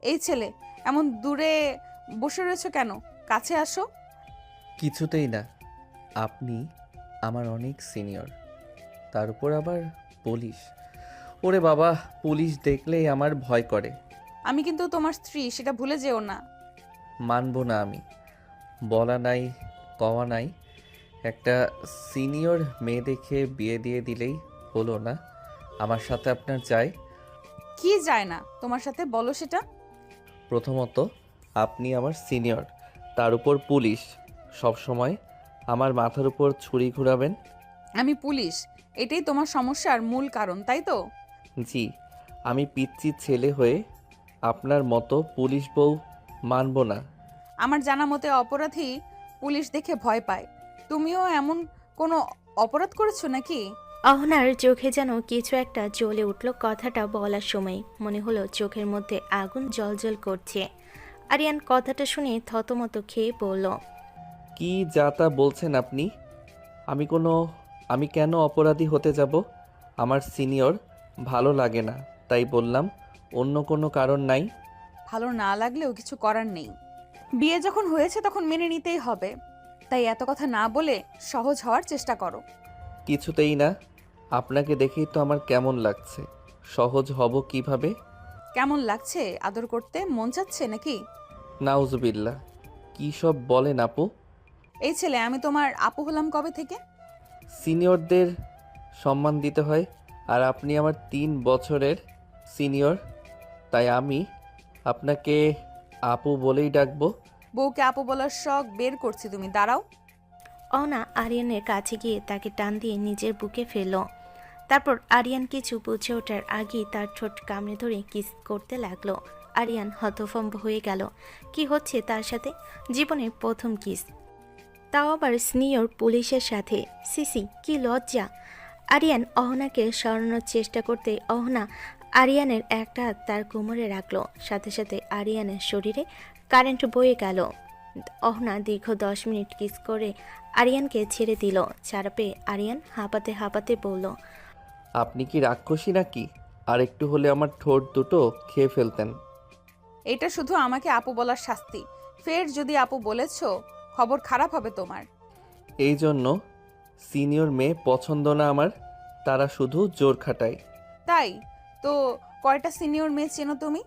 এই ছেলে, এমন দূরে বসে রয়েছো কেন? কাছে আসো। কিছুতেই না। আপনি আমার অনেক সিনিয়র, তার উপর আবার পুলিশ। ওরে বাবা, পুলিশ দেখলেই আমার ভয় করে। আমি কিন্তু তোমার স্ত্রী, সেটা ভুলে যেও না। মানব না আমি। বলা নাই, কওয়া নাই। একটা সিনিয়র মেয়ে দেখে বিয়ে দিয়ে দিলেই হলো না? আমার সাথে আপনার যায়? কি যায় না তোমার সাথে, বলো সেটা। প্রথমত, আপনি আমার সিনিয়র, তার উপর পুলিশ। সব সময় আমার মাথার উপর ছুরি ঘুরাবেন? আমি পুলিশ, এটাই তোমার সমস্যার মূল কারণ, তাই তো? জি, আমি পিচ্চি ছেলে হয়ে আপনার মতো পুলিশ বউ মানব না। আমার জানা মতে অপরাধী পুলিশ দেখে ভয় পায়। তুমিও এমন কোনো অপরাধ করেছো নাকি? অহনার চোখে যেন কিছু একটা জ্বলে উঠল কথাটা বলার সময়। মনে হলো চোখের মধ্যে আগুন জ্বলজ্বল করছে। আরিয়ান কথাটা শুনে থতমত খেয়ে বলল, কি যা তা বলছেন আপনি? আমি কেন অপরাধী হতে যাব? আমার সিনিয়র ভালো লাগে না, তাই বললাম। অন্য কোনো কারণ নাই। ভালো না লাগলেও কিছু করার নেই। বিয়ে যখন হয়েছে তখন মেনে নিতেই হবে। তাই এত কথা না বলে সহজ হওয়ার চেষ্টা করো। কিছুতেই না। আপনাকে দেখেই তো আমার কেমন লাগছে। সহজ হব কিভাবে? কেমন লাগছে? আদর করতে মন চাচ্ছে নাকি? নাউজুবিল্লাহ, কী সব বলেন আপু? এই ছেলে, আমি তোমার আপু হলাম কবে থেকে? সিনিয়রদের সম্মান দিতে হয়, আর আপনি আমার 3 বছরের সিনিয়র, তাই আমি আপনাকে আপু বলেই ডাকবো। বউকে আপু বলার শখ বের করছি, তুমি দাঁড়াও। অহনা আরিয়ানের কাছে গিয়ে তাকে টান দিয়ে নিজের বুকে ফেলল। তারপর আরিয়ান কিছু বুঝে ওঠার আগেই তার ঠোঁট কামড়ে ধরে কিস করতে লাগলো। আরিয়ান হতভম্ব হয়ে গেল। কি হচ্ছে তার সাথে? জীবনের প্রথম কিস, তাও আবার সিনিয়র পুলিশের সাথে। সিসি, কি লজ্জা! আরিয়ান অহনাকে সরানোর চেষ্টা করতে অহনা আরিয়ানের একটা হাত তার কোমরে রাখলো। সাথে সাথে আরিয়ানের শরীরে কারেন্ট বয়ে গেল। অহনা দীর্ঘ 10 মিনিট কিস করে আরিয়ানকে ছেড়ে দিল। ছাড়া পেয়ে আরিয়ান হাঁপাতে হাঁপাতে বলল, আপনি কি রাক্ষসী নাকি? আর একটু হলে আমার ঠোঁট দুটো খেয়ে ফেলতেন। এটা শুধু আমাকে আপু বলার শাস্তি। ফের যদি আপু বলেছো, খবর খারাপ হবে তোমার। এই জন্য সিনিয়র মেয়ে পছন্দ না আমার, তারা শুধু জোর খাটায়। তাই তো? কয়টা সিনিয়র মেয়ে চেনো তুমি?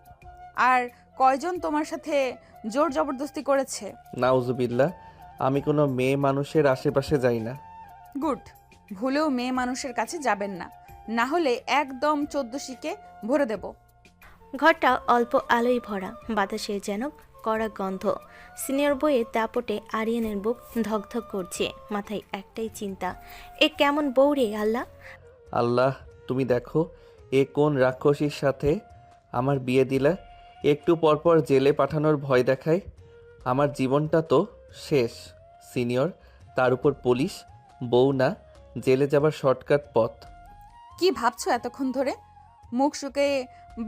আর কয়জন তোমার সাথে জোর জবরদস্তি করেছে? নাউজুবিল্লাহ, আমি কোনো মেয়ে মানুষের আশেপাশে যাই না। গুড। ভুলেও মেয়ে মানুষের কাছে যাবেন না, না হলে একদম 14 ভরে দেব। ঘরটা অল্প আলোয় ভরা, বাতাসে যেন কড়া গন্ধ। সিনিয়র বইয়ের দাপটে আরিয়ানের বুক ধকধক করছে। মাথায় একটাই চিন্তা, এ কেমন বউ রে আল্লাহ! আল্লাহ, তুমি দেখো এ কোন রাক্ষসীর সাথে আমার বিয়ে দিলা। একটু পরপর জেলে পাঠানোর ভয় দেখায়। আমার জীবনটা তো শেষ। সিনিয়র, তার উপর পুলিশ, বউ না, জেলে যাবার শর্টকাট পথ। কি ভাবছো এতক্ষণ ধরে? মুখ শুকিয়ে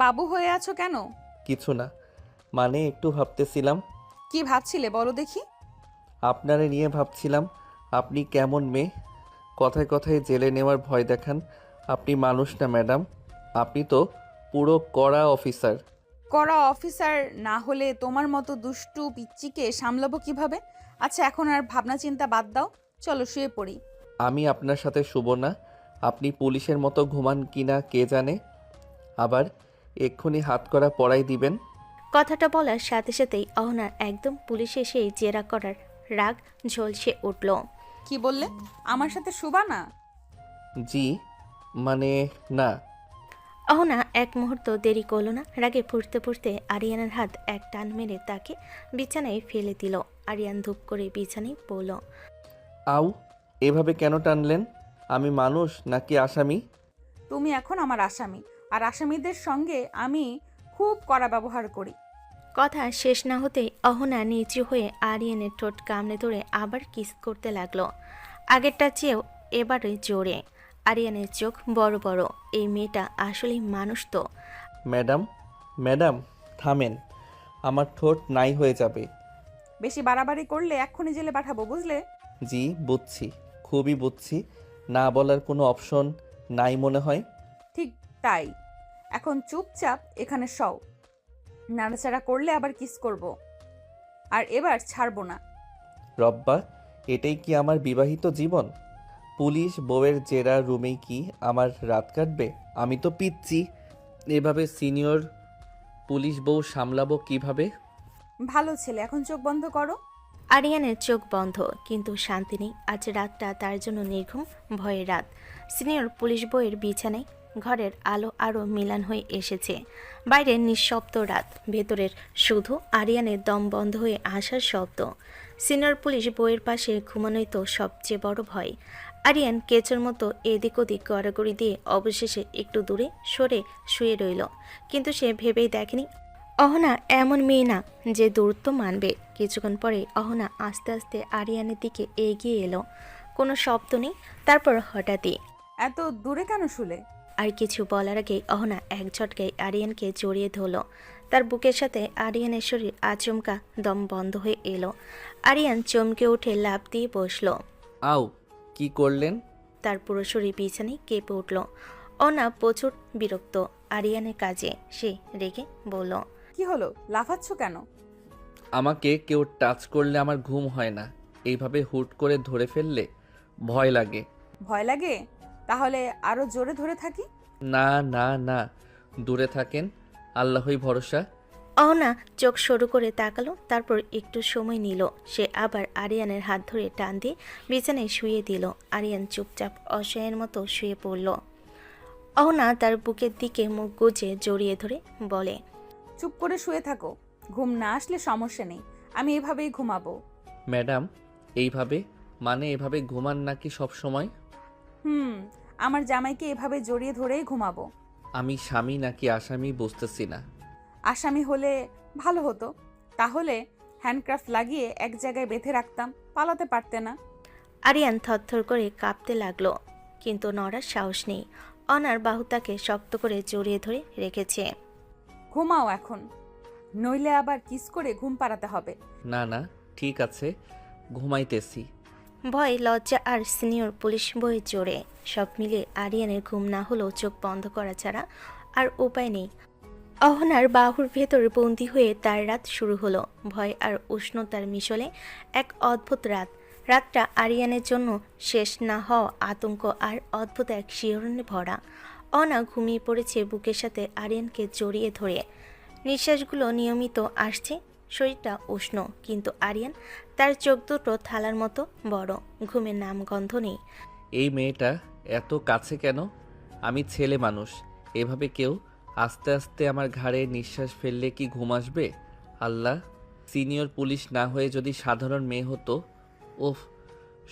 বাবু হয়ে আছো কেন? কিছু না, মানে একটু ভাবতেছিলাম। কি ভাবছিলে বলো দেখি। আপনারে নিয়ে ভাবছিলাম। আপনি কেমন মেয়ে, কথায় কথায় জেলে নেওয়ার ভয় দেখান। আপনি মানুষ না ম্যাডাম, আপনি তো পুরো কড়া অফিসার। কড়া অফিসার না হলে তোমার মতো দুষ্টু পিচ্চিকে সামলাবো কিভাবে? আচ্ছা, এখন আর ভাবনা চিন্তা বাদ দাও, চলো শুয়ে পড়ি। আমি আপনার সাথে শুব না। আপনি পুলিশের মতো ঘুমান কিনা কে জানে। আবার এক্ষুনি হাতকড়া পরাই দিবেন। কথাটা বলার সাথে সাথেই অহনার একদম পুলিশে সেই জেরা করার রাগ ঝলসে উঠল। কি বললে? আমার সাথে শুবা না? জি, মানে না। অহনা এক মুহূর্ত দেরি করল না। রাগে ফুঁসতে ফুঁসতে আরিয়ানের হাত এক টান মেরে তাকে বিছানায় ফেলে দিল। আরিয়ান ধূপ করে বিছানায় পড়ল। আউ, এভাবে কেন টানলেন? আমি মানুষ নাকি আসামি? তুমি এখন আমার আসামি, আর আসামিদের সঙ্গে আমি খুব কড়া ব্যবহার করি। কথা শেষ না হতেই অহনা নিচু হয়ে আরিয়ানের ঠোঁট কামড়ে ধরে আবার কিস করতে লাগলো। আগেরটা চেয়েও এবারে জোরে। আরিয়ানের চোখ বড় বড়। এই মেয়েটা আসলেই মানুষ তো। ম্যাডাম, ম্যাডাম, থামেন। আমার ঠোঁট নাই হয়ে যাবে। বেশি বাড়াবাড়ি করলে এক্ষুনি জেলে পাঠাবো, বুঝলে? জি বুঝছি, খুবই বুঝছি। না বলার কোনো অপশন নাই মনে হয়। ঠিক তাই। এখন চুপচাপ এখানে শও। নাড়াচাড়া করলে আবার কিস করব। আর এবার ছাড়বো না। রব্বা, এটাই কি আমার বিবাহিত জীবন? পুলিশ বউয়ের জেরা রুমেই কি আমার রাত কাটবে? আমি তো পিচ্ছি, এভাবে সিনিয়র পুলিশ বউ সামলাবো কিভাবে? ভালো ছেলে, এখন চোখ বন্ধ করো। আরিয়ানের চোখ বন্ধ, কিন্তু শান্তি নেই। আজ রাতটা তার জন্য নির্ঘুম, ভয়ের রাত। সিনিয়র পুলিশ বইয়ের বিছানায় ঘরের আলো আরও মিলান হয়ে এসেছে। বাইরের নিঃশব্দ রাত, ভেতরের শুধু আরিয়ানের দম বন্ধ হয়ে আসার শব্দ। সিনিয়র পুলিশ বইয়ের পাশে ঘুমানোই তো সবচেয়ে বড় ভয়। আরিয়ান কেচোর মতো এদিক ওদিক গড়াগড়ি দিয়ে অবশেষে একটু দূরে সরে শুয়ে রইল। কিন্তু সে ভেবেই দেখেনি অহনা এমন মেয়ে না যে দূরত্ব মানবে। কিছুক্ষণ পরে অহনা আস্তে আস্তে আরিয়ানের দিকে এগিয়ে এলো। কোনো শব্দ নেই। তারপর হঠাৎই এত দূরে কেন শুলে? আর কিছু বলার আগেই অহনা এক ঝটকায় আরিয়ানকে জড়িয়ে ধরল। তার বুকের সাথে আরিয়ানের শরীর আচমকা দম বন্ধ হয়ে এলো। আরিয়ান চমকে উঠে লাফ দিয়ে বসল। আউ, কি করলেন? তার পুরো শরীর বিছানায় কেঁপে উঠল। অহনা প্রচুর বিরক্ত আরিয়ানের কাজে। সে রেগে বলল, কি হলো, লাফাচ্ছ কেন? আমাকে কেউ টাচ করলে আমার ঘুম হয় না, এইভাবে হুট করে ধরে ফেললে ভয় লাগে। ভয় লাগে? তাহলে আরো জোরে ধরে থাকি। না না না, দূরে থাকেন, আল্লাহই ভরসা। অহনা চোখ সরু করে তাকালো। তারপর একটু সময় নিল। সে আবার আরিয়ানের হাত ধরে টান দিয়ে বিছানায় শুয়ে দিল। আরিয়ান চুপচাপ অসহায়ের মতো শুয়ে পড়ল। অহনা তার বুকের দিকে মুখ গুজে জড়িয়ে ধরে বলে, চুপ করে শুয়ে থাকো। ঘুম না আসলে সমস্যা নেই, আমি এভাবেই ঘুমাবো। ম্যাডাম, এইভাবে মানে এভাবে ঘুমান নাকি সব সময়? আমার জামাইকে এভাবে জড়িয়ে ধরেই ঘুমাবো। আমি স্বামী নাকি আসামি বুঝতেছি না। আসামি হলে ভালো হতো, তাহলে হ্যান্ডক্রাফট লাগিয়ে এক জায়গায় বেঁধে রাখতাম, পালাতে পারতে না। আরিয়ান থরথর করে কাঁপতে লাগলো, কিন্তু নড়ার সাহস নেই। অনার বাহু তাকে শক্ত করে জড়িয়ে ধরে রেখেছে। ঘুমাও এখন, নইলে আবার কিস করে ঘুম পাড়াতে হবে। না না, ঠিক আছে, ঘুমাইতেছি। ভয়, লজ্জা আর সিনিয়র পুলিশ বইয়ে জোরে সব মিলে আরিয়ানের ঘুম না হলেও চোখ বন্ধ করা ছাড়া আর উপায় নেই। অহনার বাহুর ভেতর বন্দী হয়ে তার রাত শুরু হলো। ভয় আর উষ্ণতার মিশলে এক অদ্ভুত রাত। রাতটা আরিয়ানের জন্য শেষ না হওয়া আতঙ্ক আর অদ্ভুত এক শিহরণে ভরা। অহনা ঘুমিয়ে পড়েছে বুকের সাথে আরিয়ানকে জড়িয়ে ধরে। নিঃশ্বাসগুলো নিয়মিত আসছে, শরীরটা উষ্ণ, কিন্তু আরিয়ান, তার চোখ দুটো থালার মতো বড়। ঘুমের নাম গন্ধ নেই। এই মেয়েটা এত কাছে কেন? আমি ছেলে মানুষ, এভাবে কেউ আস্তে আস্তে আমার ঘাড়ে নিঃশ্বাস ফেললে কি ঘুম আসবে? আল্লাহ, সিনিয়র পুলিশ না হয়ে যদি সাধারণ মেয়ে হতো। ওফ,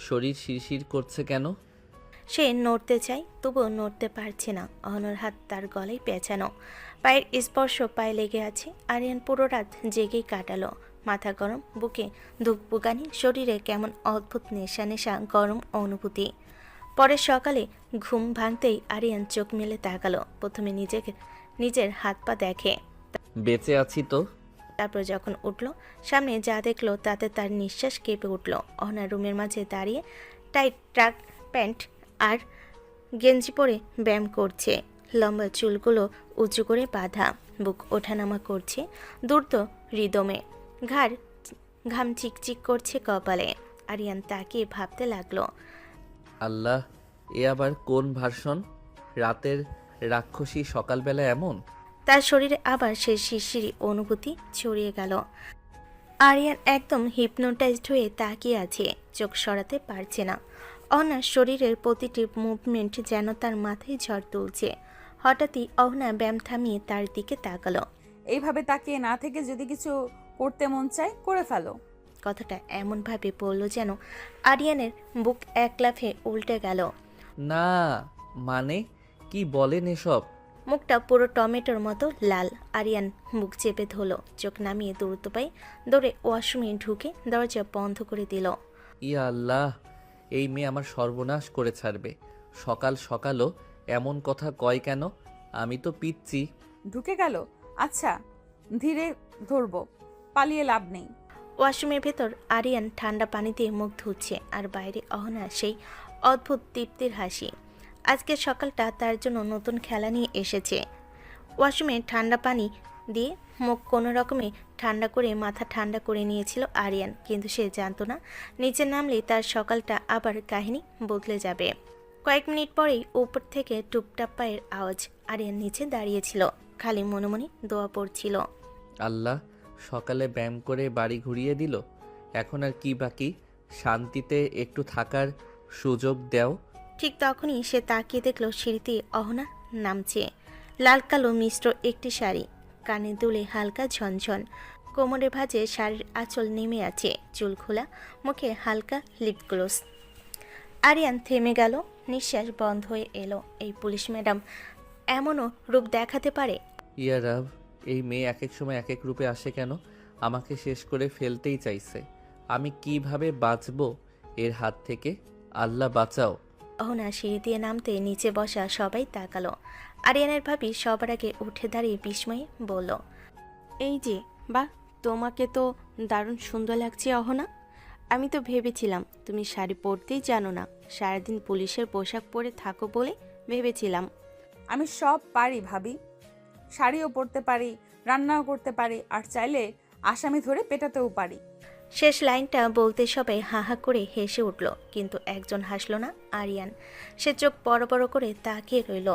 শরীর শিরশির করছে কেন? সে নড়তে চায়, তবুও নড়তে পারছে না। অহনার হাত তার গলায় পেঁচানো, পায়ের স্পর্শ পায়ে লেগে আছে। আরিয়ান পুরো রাত জেগেই কাটালো। মাথা গরম, বুকে ধুকপুকানি, শরীরে কেমন অদ্ভুত নেশা নেশা গরম অনুভূতি। পরের সকালে ঘুম ভাঙতেই আরিয়ান চোখ মেলে তাকালো। প্রথমে নিজের হাত পা দেখে, বেঁচে আছি তো? তারপর যখন উঠল, সামনে যা দেখলো তাতে তার নিঃশ্বাস কেঁপে উঠল। অহনা রুমের মাঝে দাঁড়িয়ে টাইট ট্রাক প্যান্ট আর গেঞ্জি পরে ব্যায়াম করছে। লম্বা চুলগুলো উঁচু করে বাঁধা, বুক ওঠানামা করছে দ্রুত রিদমে, ঘাম চিকচিক করছে কপালে। আরিয়ান তাকিয়ে ভাবতে লাগলো, আল্লাহ, এ আবার কোন ভার্সন? রাতের রাক্ষসী সকালবেলা এমন? তার শরীরে আবার সেই শিরশিরি অনুভূতি ছড়িয়ে গেল। আরিয়ান একদম হিপনোটাইজড হয়ে তাকিয়ে আছে, চোখ সরাতে পারছে না। অহনার শরীরের প্রতিটি মুভমেন্ট যেন তার মাথায় ঝড় তুলছে। হঠাৎই অহনা ব্যায়াম থামিয়ে তার দিকে তাকালো। এইভাবে তাকিয়ে না থেকে যদি কিছু করতে মন চায় করে ফেলো। কথাটা এমনভাবে বলল যেন আরিয়ানের বুক এক লাফে উল্টে গেল। না মানে কি বলেন এসব? মুখটা পুরো টমেটোর মতো লাল। আরিয়ান মুখ চেপে ধরল, চোখ নামিয়ে দ্রুত পায়ে দৌড়ে ওয়াশরুমে ঢুকে দরজা বন্ধ করে দিল। ইয়া আল্লাহ, এই মেয়ে আমার সর্বনাশ করে ছাড়বে। সকাল সকালও এমন কথা কয় কেন? আমি তো পিচ্ছি। ঢুকে গেল? আচ্ছা, ধীরে ধরবো, পালিয়ে লাভ নেই। ওয়াশরুমের ভেতর আরিয়ান ঠান্ডা পানি দিয়ে মুখ ধুচ্ছে, আর বাইরে অহনা সেই অদ্ভুত তৃপ্তির হাসি। আজকের সকালটা তার জন্য নতুন খেলা নিয়ে এসেছে। ওয়াশরুমে ঠান্ডা পানি দিয়ে মুখ কোনো রকমে ঠান্ডা করে মাথা ঠান্ডা করে নিয়েছিল আরিয়ান, কিন্তু সে জানতো না নিচে নামলেই তার সকালটা আবার কাহিনী বদলে যাবে। কয়েক মিনিট পরেই উপর থেকে টুপটাপ পায়ের আওয়াজ। আরিয়ান নিচে দাঁড়িয়েছিল, খালি মনে মনে দোয়া পড়ছিল। আল্লাহ সকালে ব্যায়াম করে বাড়ি ঘুরিয়ে দিল, এখন আর কি বাকি? শান্তিতে একটু থাকার সুযোগ দাও। ঠিক তখনই সে তাকিয়ে দেখল সিঁড়িতে অহনা নামছে। লাল কালো মিশ্র একটি শাড়ি, কানে দুলে হালকা ঝনঝন, কোমরে ভাঁজে শাড়ির আঁচল নেমে আছে, চুল খোলা, মুখে হালকা লিপ গ্লোস। আরিয়ান থেমে গেল, নিঃশ্বাস বন্ধ হয়ে এলো। এই পুলিশ ম্যাডাম এমনও রূপ দেখাতে পারে? ইয়া রাব, এই মেয়ে এক এক সময় এক এক রূপে আসে কেন? আমাকে শেষ করে ফেলতেই চাইছে। আমি কিভাবে বাঁচবো এর হাত থেকে? আল্লাহ বাঁচাও। অহনা সিঁড়ি দিয়ে নামতে নিচে বসা সবাই তাকালো। আরিয়ানের ভাবি সবার আগে উঠে দাঁড়িয়ে বিস্ময়ে বলল, এই যে, বাহ, তোমাকে তো দারুণ সুন্দর লাগছে অহনা। আমি তো ভেবেছিলাম তুমি শাড়ি পরতেই জানো না, সারাদিন পুলিশের পোশাক পরে থাকো বলে ভেবেছিলাম। আমি সব পারি ভাবি, শাড়িও পরতে পারি, রান্নাও করতে পারি, আর চাইলে আসামি ধরে পেটাতেও পারি। শেষ লাইনটা বলতে সবাই হা হা করে হেসে উঠল, কিন্তু একজন হাসল না, আরিয়ান। সে চোখ বড় বড় করে তাকিয়ে রইল।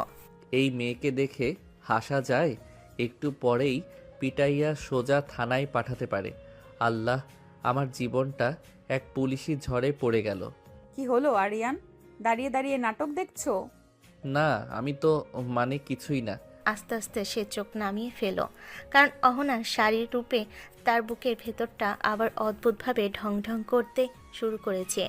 এই মেয়েকে দেখে হাসা যায়? একটু পরেই পিটাইয়া সোজা থানায় পাঠাতে পারে। আল্লাহ, আমার জীবনটা এক পুলিশি ঝড়ে পড়ে গেল। কি হলো আরিয়ান, দাঁড়িয়ে দাঁড়িয়ে নাটক দেখছো? না, আমি তো মানে কিছুই না। আস্তে আস্তে সে চোখ নামিয়ে ফেল, কারণ অহনার শাড়ির রূপে তার বুকের ভেতরটা আবার অদ্ভুতভাবে ঢং ঢং করতে শুরু করেছে।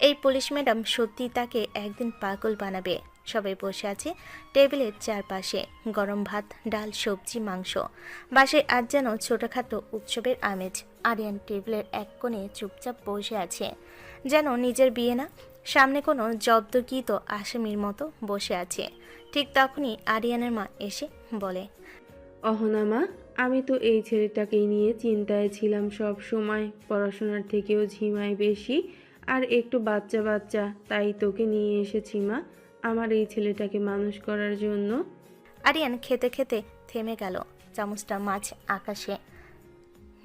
এই পুলিশ ম্যাডাম সত্যি তাকে একদিন পাগল বানাবে। সবাই বসে আছে টেবিলের চারপাশে, গরম ভাত, ডাল, সবজি, মাংস। বাসায় আজ যেন ছোটোখাটো উৎসবের আমেজ। আরিয়ান টেবিলের এক কোণে চুপচাপ বসে আছে, যেন নিজের বিয়ে না, সামনে কোনো জব্দকৃত আসামির মতো বসে আছে। ঠিক তখনই আরিয়ানের মা এসে বলে, অহনা মা, আমি তো এই ছেলেটাকেই নিয়ে চিন্তায় ছিলাম সব সময়। পড়াশোনার থেকেও ঝিমায় বেশি, আর একটু বাচ্চা বাচ্চা, তাই তোকে নিয়ে এসেছি মা, আমার এই ছেলেটাকে মানুষ করার জন্য। আরিয়ান খেতে খেতে থেমে গেল, চামচটা মাছ আকাশে।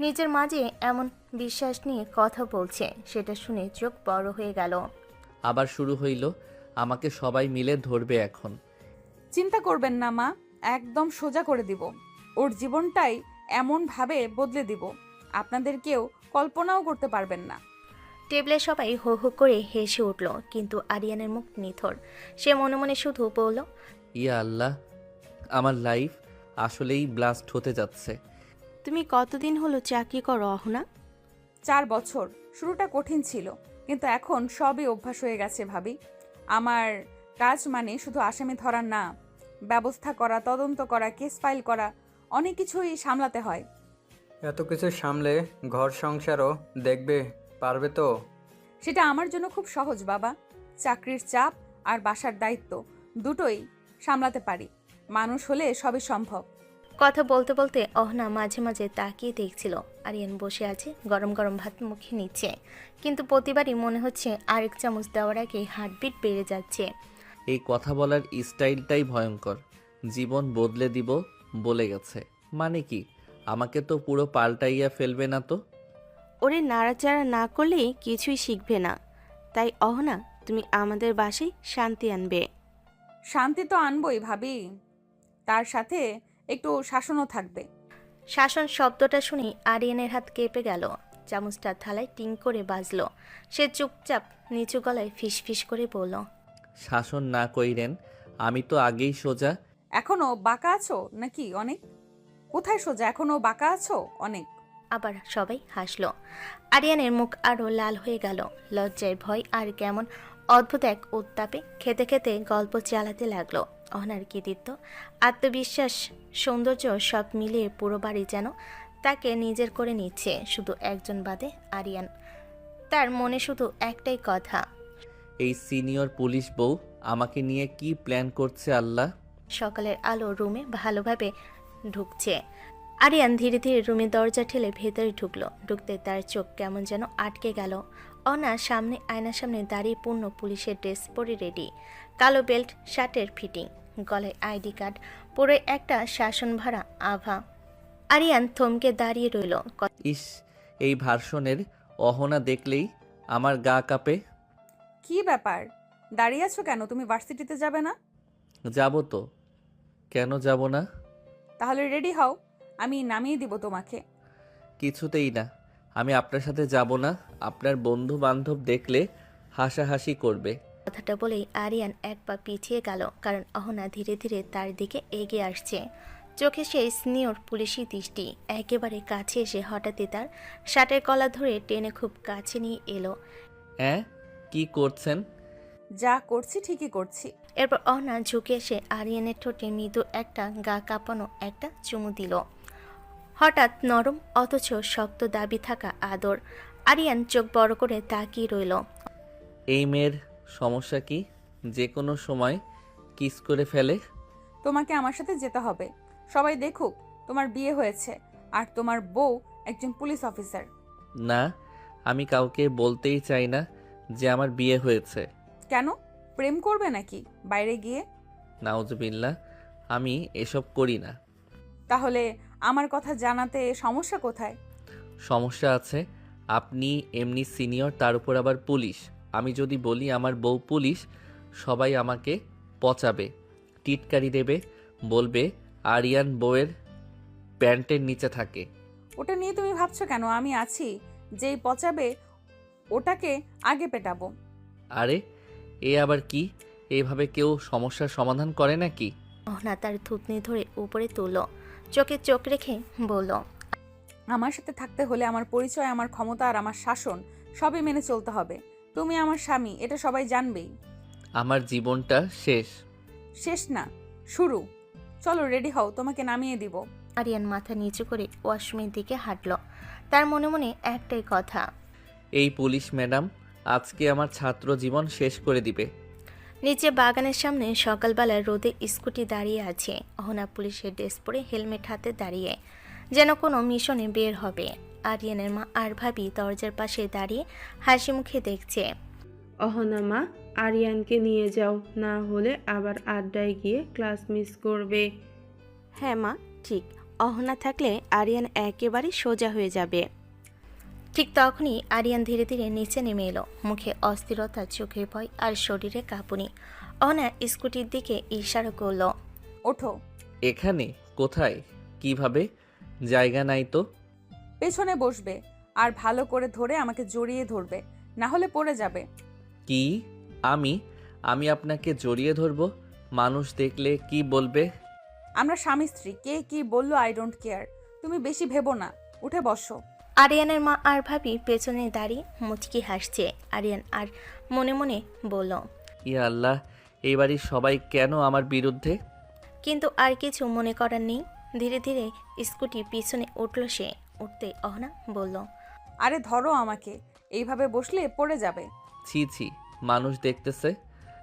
নিজের মাঝে এমন বিশ্বাস নিয়ে কথা বলছে, সেটা শুনে চোখ বড় হয়ে গেল। আবার শুরু হইল, আমাকে সবাই মিলে ধরবে এখন। চিন্তা করবেন না মা, একদম সোজা করে দিব। ওর জীবনটাই এমনভাবে বদলে দিব, আপনাদের কেউ কল্পনাও করতে পারবেন না। টেবিলে সবাই হো হো করে হেসে উঠল, কিন্তু আরিয়ানের মুখ নিথর। সে মনে মনে শুধু বলল, ইয়া আল্লাহ, আমার লাইফ আসলেই ব্লাস্ট হতে যাচ্ছে। তুমি কতদিন হলো চাকরি করো অহনা? 4 বছর। শুরুটা কঠিন ছিল, কিন্তু এখন সবই অভ্যাস হয়ে গেছে ভাবি। আমার কাজ মানে শুধু আসামি ধরা না, ব্যবস্থা করা, তদন্ত করা, কেস ফাইল করা, অনেক কিছুই সামলাতে হয়। এত কিছু সামলে ঘর সংসারও দেখবে পারবে তো? সেটা আমার জন্য খুব সহজ বাবা। চাকরির চাপ আর বাসার দায়িত্ব দুটোই সামলাতে পারি। মানুষ হলে সবই সম্ভব। কথা বলতে বলতে অহনা মাঝে মাঝে তাকিয়ে দেখছিল আরিয়ান বসে আছে, গরম গরম ভাত মুখে নিচ্ছে, কিন্তু প্রতিবারই মনে হচ্ছে আরেক চামচ দেওয়ার আগে হার্টবিট বেড়ে যাচ্ছে। এই কথা বলার স্টাইলটাই ভয়ঙ্কর। জীবন বদলে দিব বলে গেছে মানে কি? আমাকে তো পুরো পাল্টাইয়া ফেলবে না তো? ওরে নাড়াচাড়া না করলে কিছুই শিখবে না। তাই অহনা, তুমি আমাদের বাসায় শান্তি আনবে। শান্তি তো আনবই ভাবি, তার সাথে একটু শাসনও থাকবে। শাসন শব্দটা শুনেই আরিয়ানের হাত কেঁপে গেল, চামচটা থালায় টিং করে বাজলো। সে চুপচাপ নিচু গলায় ফিস ফিস করে বলল, শাসন না কইরেন, আমি তো আগেই সোজা। এখনো বাঁকা আছো নাকি অনেক? কোথায় সোজা, এখনো বাঁকা আছো অনেক? আবার সবাই হাসলো। আরিয়ানের মুখ আরো লাল হয়ে গেল, লজ্জায়, ভয় আর কেমন অদ্ভুত এক উত্তাপে। খেতে খেতে গল্প চালাতে লাগলো। অহনার কৃতিত্ব, আত্মবিশ্বাস, সৌন্দর্য সব মিলিয়ে পুরো বাড়ি যেন তাকে নিজের করে নিচ্ছে, শুধু একজন বাদে, আরিয়ান। তার মনে শুধু একটাই কথা, এই সিনিয়র পুলিশ বউ আমাকে নিয়ে কি প্ল্যান করছে আল্লাহ। সকালের আলো রুমে ভালোভাবে ঢুকছে। আরিয়ান ধীরে ধীরে রুমের দরজা ঠেলে ভেতরে ঢুকলো। ঢুকতে তার চোখ কেমন যেন আটকে গেল। অনা সামনে, আয়নার সামনে দাঁড়িয়ে পূর্ণ পুলিশের ড্রেস পরে রেডি, কালো বেল্ট, শার্টের ফিটিং, গলায় আইডি কার্ড, পরে একটা শাসন ভরা আভা। আরিয়ান থমকে দাঁড়িয়ে রইল। ইস, এই ভার্সনের অহনা দেখলেই আমার গা কাঁপে। কি ব্যাপার, দাঁড়িয়ে আছো কেন? তুমি ভার্সিটিতে যাবে না? যাব তো, কেন যাব না? তাহলে রেডি হও, আমি নামিয়ে দিব তোমাকে। কিছুতেই না, আমি আপনার সাথে যাব না। আপনার বন্ধু বান্ধব দেখলে হাসাহাসি করবে। কথাটা বলেই আরিয়ান এক পা পিছিয়ে গেল, কারণ অহনা ধীরে ধীরে তার দিকে এগিয়ে আসছে। চোখে সেই স্নেহর পুলিশি দৃষ্টি। একেবারে কাছে এসে হঠাৎই তার শার্টের কলা ধরে টেনে খুব কাছে নিয়ে এলো। হ্যাঁ, কি করছেন? যা করছি ঠিকই করছি। এরপর অহনা ঝুঁকে এসে আরিয়ানের ঠোঁটে মৃদু একটা গা কাঁপানো একটা চুমু দিল। হঠাৎ নরম অথচ শক্ত দাবি থাকা আদর। আরিয়ান চোখ বড় করে তাকিয়ে রইল। এই মেয়ের সমস্যা কি? যে কোনো সময় কিস করে ফেলে। তোমাকে আমার সাথে যেতে হবে, সবাই দেখুক তোমার বিয়ে হয়েছে আর তোমার বউ একজন পুলিশ অফিসার। না, আমি কাউকে বলতেই চাই না যে আমার বিয়ে হয়েছে। কেন, প্রেম করবে নাকি বাইরে গিয়ে? নাউজুবিল্লাহ, আমি এসব করি না। তাহলে আমার কথা জানাতে সমস্যা কোথায়? সমস্যা আছে, আপনি এমনি সিনিয়র, তার উপর আবার পুলিশ। আমি যদি বলি আমার বউ পুলিশ, সবাই আমাকে পচাবে, টিটকারি দেবে, বলবে আরিয়ান বউয়ের প্যান্টের নিচে থাকে। ওটা নিয়ে তুমি ভাবছো কেন? আমি আছি, যেই পচাবে ওটাকে আগে পেটাবো। আরে, এ আবার কি? এইভাবে কেউ সমস্যার সমাধান করে নাকি? অহনা তার থুতনি ধরে উপরে তুলল, চোখে চোখ রেখে বলল, আমার সাথে থাকতে হলে আমার পরিচয়, আমার ক্ষমতা আর আমার শাসন সবই মেনে চলতে হবে। তুমি আমার স্বামী, এটা সবাই জানবেই। আমার জীবনটা শেষ। শেষ না, শুরু। চলো রেডি হও, তোমাকে নামিয়ে দিব। আরিয়ান মাথা নিচু করে ওয়াশরুমের দিকে হাঁটল। তার মনে মনে একটাই কথা, এই পুলিশ ম্যাডাম আজকে আমার ছাত্র জীবন শেষ করে দিবে। নিচে বাগানের সামনে সকালবেলার রোদে স্কুটি দাঁড়িয়ে আছে। অহনা পুলিশের ড্রেস পরে হেলমেট হাতে দাঁড়িয়ে, যেন কোনো মিশনে বের হবে। আরিয়ানের মা আর ভাবি দরজার পাশে দাঁড়িয়ে হাসি মুখে দেখছে। অহনা মা, আরিয়ানকে নিয়ে যাও, না হলে আবার আড্ডায় গিয়ে ক্লাস মিস করবে। হ্যাঁ মা, ঠিক। অহনা থাকলে আরিয়ান একেবারে সোজা হয়ে যাবে। ঠিক তখনই আরিয়ান ধীরে ধীরে নিচে নেমে এলো, মুখে অস্থিরতা, চোখে ভয় আর শরীরে কাঁপুনি। অহনা স্কুটির দিকে ইশারা করলো। ওঠো। এখানে? কোথায়? কিভাবে? জায়গা নাই তো। পেছনে বসবে আর ভালো করে ধরে আমাকে জড়িয়ে ধরবে, না হলে পড়ে যাবে। কি? আমি আমি আপনাকে জড়িয়ে ধরবো? মানুষ দেখলে কি বলবে? আমরা স্বামী স্ত্রী, কে কি বললো আই ডোন্ট কেয়ার। তুমি বেশি ভেবো না, উঠে বসো। আরিয়ানের মা আর ভাবি পেছনে দাঁড়িয়ে মুচকি হাসছে। আরিয়ান আর মনে মনে বলল, ইয়া আল্লাহ, এই বাড়ির সবাই কেন আমার বিরুদ্ধে? কিন্তু আর কিছু মনে করার নেই। ধীরে ধীরে স্কুটি পিছনে উঠল সে। উঠতে অহনা বলল, আরে ধরো আমাকে, এইভাবে বসলে পড়ে যাবে। ছি ছি, মানুষ দেখতেছে।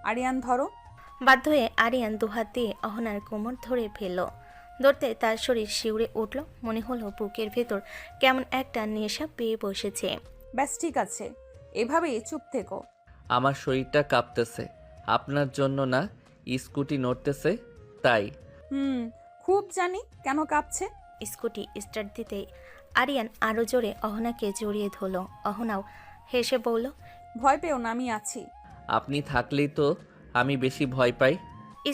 আরিয়ান ধরো। বাধ্য হয়ে আরিয়ান দুহাত দিয়ে অহনার কোমর ধরে ফেলল। ধরতে তার শরীর শিউরে উঠল, মনে হলো বুকের ভেতর কেমন একটা নেশা পেয়ে বসেছে। ব্যাস ঠিক আছে, এভাবেই চুপ থেকো। আমার শরীরটা কাঁপতেছে, আপনার জন্য না, স্কুটি নড়তেছে তাই। খুব জানি কেন কাঁপছে। স্কুটি স্টার্ট দিতে আরিয়ান আরো জোরে অহনাকে জড়িয়ে ধরল। অহনাও হেসে বলল, ভয় পেও না, আমি আছি। আপনি থাকলেই তো আমি বেশি ভয় পাই।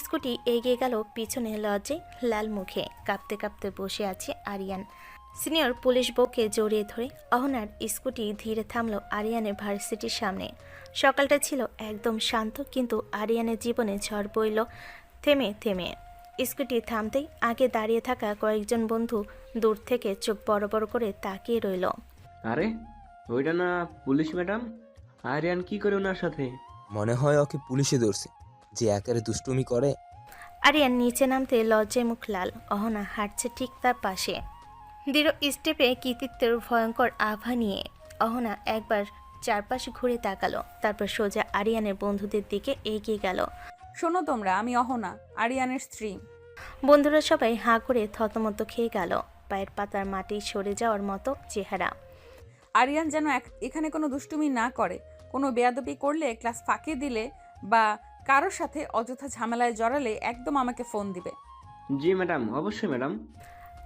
স্কুটি এগিয়ে গেল পিছনে। লজ্জে লাল মুখে কাঁপতে কাঁপতে বসে আছে আরিয়ান। সিনিয়র পুলিশ বউকে জড়িয়ে ধরে অহনার স্কুটি ধীরে থামলো আরিয়ানের ভার্সিটির সামনে। সকালটা ছিল একদম শান্ত, কিন্তু আরিয়ানের জীবনে ঝড় বইল থেমে থেমে। স্কুটি থামতেই আগে দাঁড়িয়ে থাকা কয়েকজন বন্ধু দূর থেকে চোখ বড় বড় করে তাকিয়ে রইল। আরে, ওইটা না পুলিশ ম্যাডাম? আরিয়ান কি করে ওনার সাথে? মনে হয় ওকে পুলিশে ধরছে, যে একেবারে দুষ্টুমি করে। আরিয়ান নিচে নামতে লজ্জায় মুখ লাল। অহনা হাঁটছে ঠিক তার পাশে, দৃঢ় স্টেপে কৃতিত্বের ভয়ঙ্কর আভা নিয়ে। অহনা একবার চারপাশ ঘুরে তাকালো, তারপর সোজা আরিয়ানের বন্ধুদের দিকে এগিয়ে গেল। শোনো তোমরা, আমি অহনা, আরিয়ানের স্ত্রী। বন্ধুরা সবাই হাঁ করে থতমত খেয়ে গেল। পায়ের পাতার মাটি সরে যাওয়ার মতো চেহারা। আরিয়ান যেন এখানে কোনো দুষ্টুমি না করে। কোনো বেয়াদবি করলে, ক্লাস ফাঁকি দিলে বা কারোর সাথে অযথা ঝামেলায় জড়ালে একদম আমাকে ফোন দিবে। জি ম্যাডাম, অবশ্যই ম্যাডাম।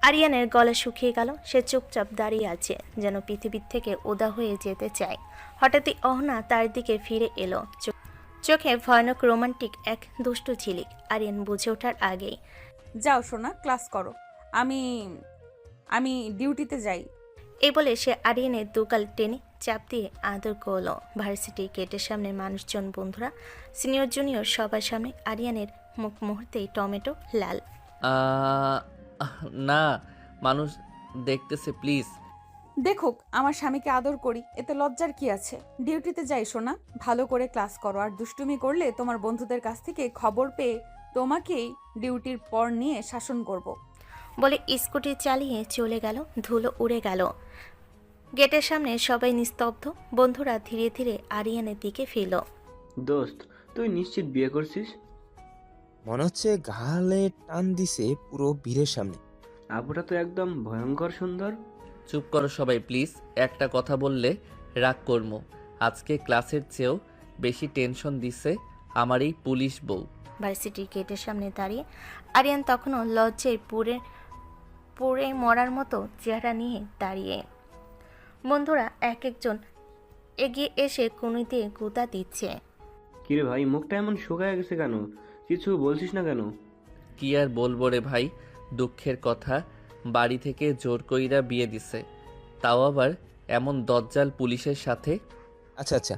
আরিয়ানের গলা শুকিয়ে গেল। সে চুপচাপ দাঁড়িয়ে আছে, যেন পৃথিবীর থেকে উদা হয়ে যেতে চায়। হঠাৎই অহনা তার দিকে ফিরে এলো, চোখে ভয়ানক রোমান্টিক এক দুষ্টু ঝিলিক। আরিয়ান বুঝে ওঠার আগেই যাও সোনা, ক্লাস করো। আমি আমি ডিউটিতে যাই। এই বলে সে আরিয়ানের দুগাল টেনে চাপ দিয়ে আদর করলো। ভার্সিটি গেটের সামনে মানুষজন, বন্ধুরা, সিনিয়র জুনিয়র সবার সামনে আরিয়ানের মুখ মুহূর্তেই টমেটো লাল। আহ, না, মানুষ দেখতেছে, প্লিজ। দেখুক আমার স্বামীকে আদর করি, এতে লজ্জার কি আছে? ডিউটিতে যাই সোনা, ভালো করে ক্লাস করো। আর দুষ্টুমি করলে তোমার বন্ধুদের কাছ থেকে খবর পেয়ে তোমাকেই ডিউটির পর নিয়ে শাসন করব। বলে স্কুটি চালিয়ে চলে গেল। ধুলো উড়ে গেল। গেটের সামনে সবাই নিস্তব্ধ। বন্ধুরা ধীরে ধীরে আরিয়ানের দিকে ফিরল। দোস্ত, তুই নিশ্চিত বিয়ে করছিস? মনে হচ্ছে গালে টান দিছে পুরো বীরের সামনে। আপুটা তো একদম ভয়ঙ্কর সুন্দর। চুপ করো সবাই, প্লিজ। একটা কথা বললে রাগ করবো। আজকে ক্লাসের চেয়েও বেশি টেনশন দিছে আমার এই পুলিশ বউ। ভার্সিটির গেটের সামনে দাঁড়িয়ে আরিয়ান তখনও লজ্জায় পুড়ে মরার মতো চেহারা নিয়ে দাঁড়িয়ে। বন্ধুরা এক একজন এগিয়ে এসে কুনি দিয়ে গুঁতা দিচ্ছে। কিরে ভাই, মুখটা এমন শুকায় গেছে কেন? কিছু বলছিস না কেন? কি আর বলবো রে ভাই, দুঃখের কথা। বাড়ি থেকে জোর কইরা বিয়ে দিছে, তাও আবার এমন দজ্জাল পুলিশের সাথে। আচ্ছা আচ্ছা,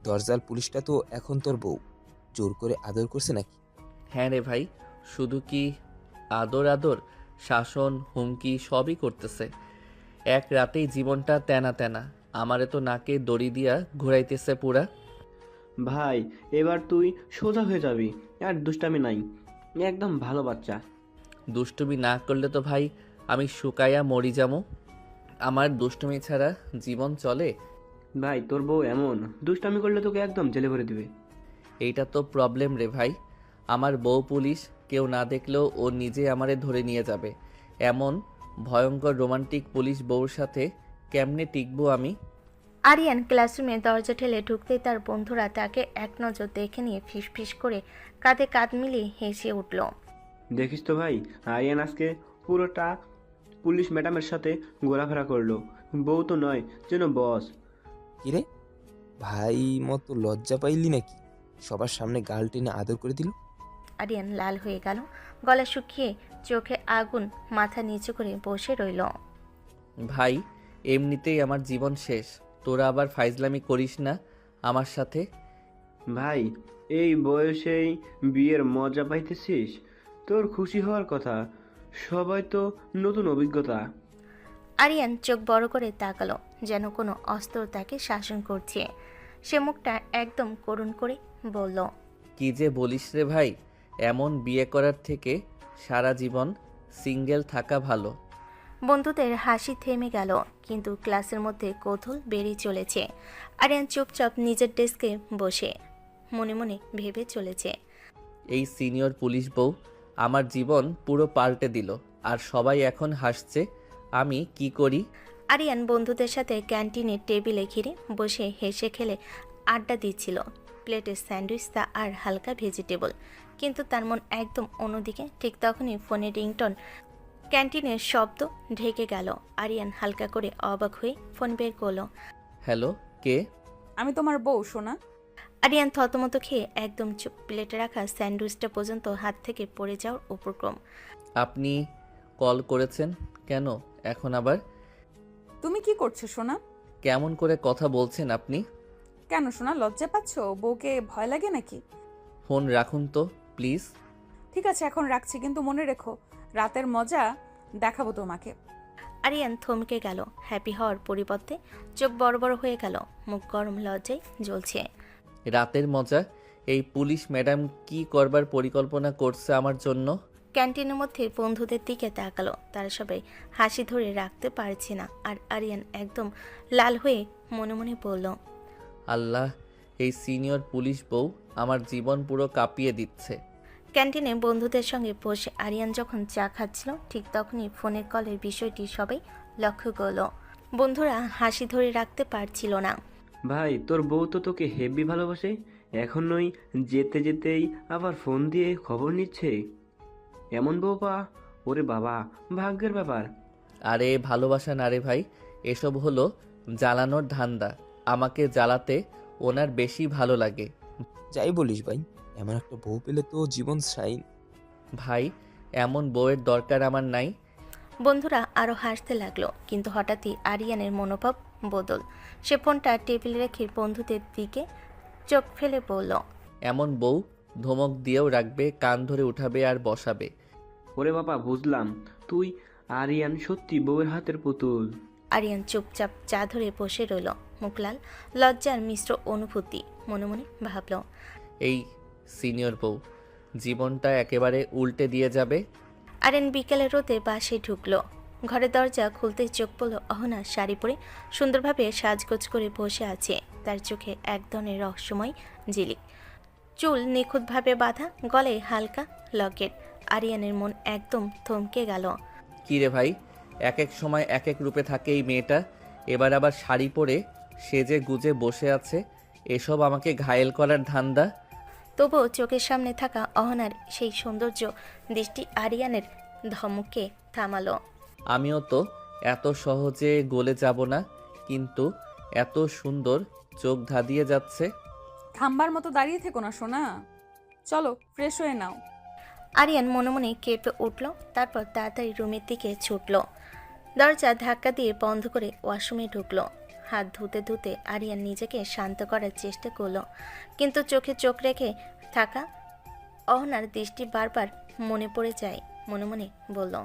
দরজাল পুলিশটা তো এখন তোর বউ, জোর করে আদর করছে নাকি? হ্যাঁ রে ভাই, শুধু কি আদর আদর, শাসন, হুমকি সবই করতেছে। এক রাতেই জীবনটা তেনা তেনা। আমারে তো নাকে দড়ি দিয়া ঘুরাইতেছে পুরা। ভাই, এবার তুই সোজা হয়ে যাবি, আর দুষ্টামি নাই। একদম ভালো বাচ্চা। দুষ্টুমি না করলে তো ভাই আমি শুকাইয়া মরি যাবো। আমার দুষ্টুমি ছাড়া জীবন চলে? ভাই, তোর বউ এমন দুষ্টামি করলে তোকে একদম জেলে ভরে দিবে। এইটা তো প্রবলেম রে ভাই। আমার বউ পুলিশ, কেউ না দেখলেও ও নিজে আমারে ধরে নিয়ে যাবে। এমন ভয়ঙ্কর রোমান্টিক পুলিশ বউর সাথে কেমনে টিকবো আমি? আরিয়ান ক্লাসরুমে দরজা ঠেলে ঢুকতেই তার বন্ধুরা তাকে এক নজর দেখে নিয়ে ফিসফিস করে কাঁধে কাঁধ মিলিয়ে হেসে উঠল। দেখিস তো ভাই, আরিয়ান আজকে পুরোটা পুলিশ ম্যাডামের সাথে ঘোরাফেরা করলো। বউ তো নয়, যেন বস। কিরে ভাই, মতো লজ্জা পাইলি নাকি? সবার সামনে গাল টেনে আদর করে দিল। আরিয়ান লাল হয়ে গেল, গলা শুকিয়ে চোখে আগুন, মাথা নিচু করে বসে রইল। ভাই, এমনিতেই আমার জীবন শেষ, তোরা আবার ফাইজলামি করিস না আমার সাথে। ভাই, এই বয়সেই বিয়ের মজা পাইতেছিস? তোর খুশি হওয়ার কথা। সবাই তো নতুন অভিজ্ঞতা। আরিয়ান চোখ বড় করে তাকালো, যেন কোনো অস্ত্র তাকে শাসন করছে। সে মুখটা একদম করুণ করে বলল, কি যে বলিস রে ভাই, এমন বিয়ে করার থেকে সারা জীবন সিঙ্গেল থাকা ভালো। বন্ধুদের হাসি থেমে গেল, কিন্তু ক্লাসের মধ্যে কৌতূহল বেড়ে চলেছে। আরিয়ান চুপচাপ নিজের ডেস্কে বসে মনে মনে ভেবে চলেছে। এই সিনিয়র পুলিশ বউ আমার জীবন পুরো পাল্টে দিল, আর সবাই এখন হাসছে। আমি কি করি? আরিয়ান বন্ধুদের সাথে ক্যান্টিনের টেবিলে ঘিরে বসে হেসে খেলে আড্ডা দিচ্ছিল। প্লেটে স্যান্ডউইচ তা আর হালকা ভেজিটেবল, কিন্তু তার মন একদম অন্যদিকে। ঠিক তখনই ফোনে রিংটন, ক্যান্টিনের শব্দ ঢেকে গেল। আরিয়ান হালকা করে অবাক হয়ে ফোন বের করলো। হ্যালো, কে? আমি তোমার বউ সোনা। আরিয়ান থতমত খেয়ে একদম চুপ, প্লেটে রাখা স্যান্ডউইচটা পর্যন্ত হাত থেকে পড়ে যাওয়ার উপক্রম। আপনি কল করেছেন কেন এখন আবার? তুমি কি করছো সোনা? কেমন করে কথা বলছেন আপনি? কেন সোনা, লজ্জা পাচ্ছ? বউকে ভয় লাগে নাকি? ফোন রাখুন তো প্লিজ। ঠিক আছে, এখন রাখছি, কিন্তু মনে রেখো রাতের মজা দেখাবো তোমাকে। আরিয়ান থমকে গেল। হ্যাপি হওয়ার পরিবর্তে চোখ বড় বড় হয়ে গেল, মুখ গরম লজ্জায় জ্বলছে। রাতের মজা? এই পুলিশ ম্যাডাম কি করবার পরিকল্পনা করছে আমার জন্য? ক্যান্টিনের মধ্যে বন্ধুদের দিকে তাকালো। তারা সবাই হাসি ধরে রাখতে পারছে না, আর আরিয়ান একদম লাল হয়ে মনে মনে বলল, আল্লাহ, এই সিনিয়র পুলিশ বউ আমার জীবন পুরো কাঁপিয়ে দিচ্ছে। ক্যান্টিনে বন্ধুদের সঙ্গে বসে আরিয়ান যখন চা খাচ্ছিল, ঠিক তখনই ফোনের কলের বিষয়টি সবাই লক্ষ্য করলো। বন্ধুরা হাসি ধরে রাখতে পারছিল না। ভাই, তোর বউ তো তোকে হেভি ভালোবাসে, এখনই যেতে যেতেই আবার ফোন দিয়ে খবর নিচ্ছে। এমন বউ পা ওরে বাবা, ভাগ্যের ব্যাপার। আরে ভালোবাসা না রে ভাই, এসব হলো জ্বালানোর ধান্দা। আমাকে জ্বালাতে ওনার বেশি ভালো লাগে। যাই বলিস ভাই, এমন একটা বউ পেলে তো জীবন শাইন। ভাই, এমন বউয়ের দরকার আমার নাই। বন্ধুরা আরও হাসতে লাগলো, কিন্তু হঠাৎই আরিয়ানের মনোভাব বদল। সে ফোনটা টেবিলে রেখে বন্ধুদের দিকে চোখ ফেলে বলল, এমন বউ ধমক দিয়েও রাখবে, কান ধরে উঠাবে আর বসাবে। ওরে বাবা, বুঝলাম তুই আরিয়ান সত্যি বউয়ের হাতের পুতুল। আরিয়ান চুপচাপ চা ধরে বসে রইল, মুখ লাল, লজ্জার মিশ্র অনুভূতি। মনে মনে ভাবল, এই সিনিয়র বউ জীবনটা একেবারে উল্টে দিয়ে যাবে। আরিয়ান বিকেলে রোদে বাসে ঢুকলো। ঘরের দরজা খুলতেই চোখ পড়ল অহনা শাড়ি পরে সুন্দরভাবে সাজগোজ করে বসে আছে। তার চোখে এক ধরনের রহস্যময় ঝিলিক, চুল নিখুঁতভাবে বাঁধা, গলায় হালকা লকেট। আরিয়ানের মন একদম থমকে গেল। কী রে ভাই, এক এক সময় এক এক রূপে থাকে এই মেয়েটা, এবার আবার শাড়ি পরে সেজে গুজে বসে আছে। এসব আমাকে ঘায়েল করার ধান্দা। তবুও চোখের সামনে থাকা অহনার সেই সৌন্দর্য দৃষ্টি আরিয়ানের ধমকে থামালো। আমিও তো এত সহজে গলে যাব না, কিন্তু এত সুন্দর, চোখ ধাঁধিয়ে যাচ্ছে। থাম্বার মতো দাঁড়িয়ে থেকো না সোনা, চলো ফ্রেশ হয়ে নাও। আরিয়ান মনে মনে কেঁপে উঠল, তারপর তাড়াতাড়ি রুমের দিকে ছুটল। দরজা ধাক্কা দিয়ে বন্ধ করে ওয়াশরুমে ঢুকলো। হাত ধুতে ধুতে আরিয়ান নিজেকে শান্ত করার চেষ্টা করলো, কিন্তু চোখে চোখ রেখে থাকা অহনার দৃষ্টি বারবার মনে পড়ে যায়। মনে মনে বলল,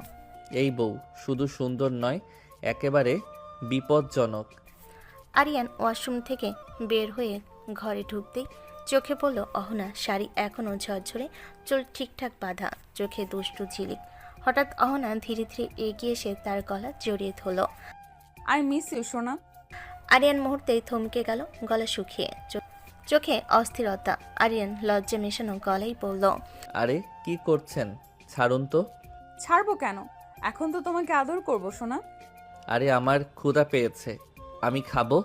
এই বউ শুধু সুন্দর নয়, একেবারে বিপজ্জনক। আরিয়ান ওয়াশরুম থেকে বের হয়ে ঘরে ঢুকতেই চোখে পড়ল অহনা, শাড়ি এখনও ঝরঝরে, চুল ঠিকঠাক বাঁধা, চোখে দুষ্টু ঝিলিক। হঠাৎ অহনা ধীরে ধীরে এগিয়ে এসে তার গলা জড়িয়ে ধরল। আই মিস ইউ সোনা। আরিয়ান মুহূর্তেই থমকে গেল, গলা শুকিয়ে, চোখে অস্থিরতা। আরিয়ান লজ্জা মেশানো গলায় বলল, আরে কি করছেন, ছাড়ুন তো। ছাড়বো কেন, এখন তো তোমাকে আদর করবো সোনা। আরে আমার ক্ষুধা পেয়েছে, আমি খাবো।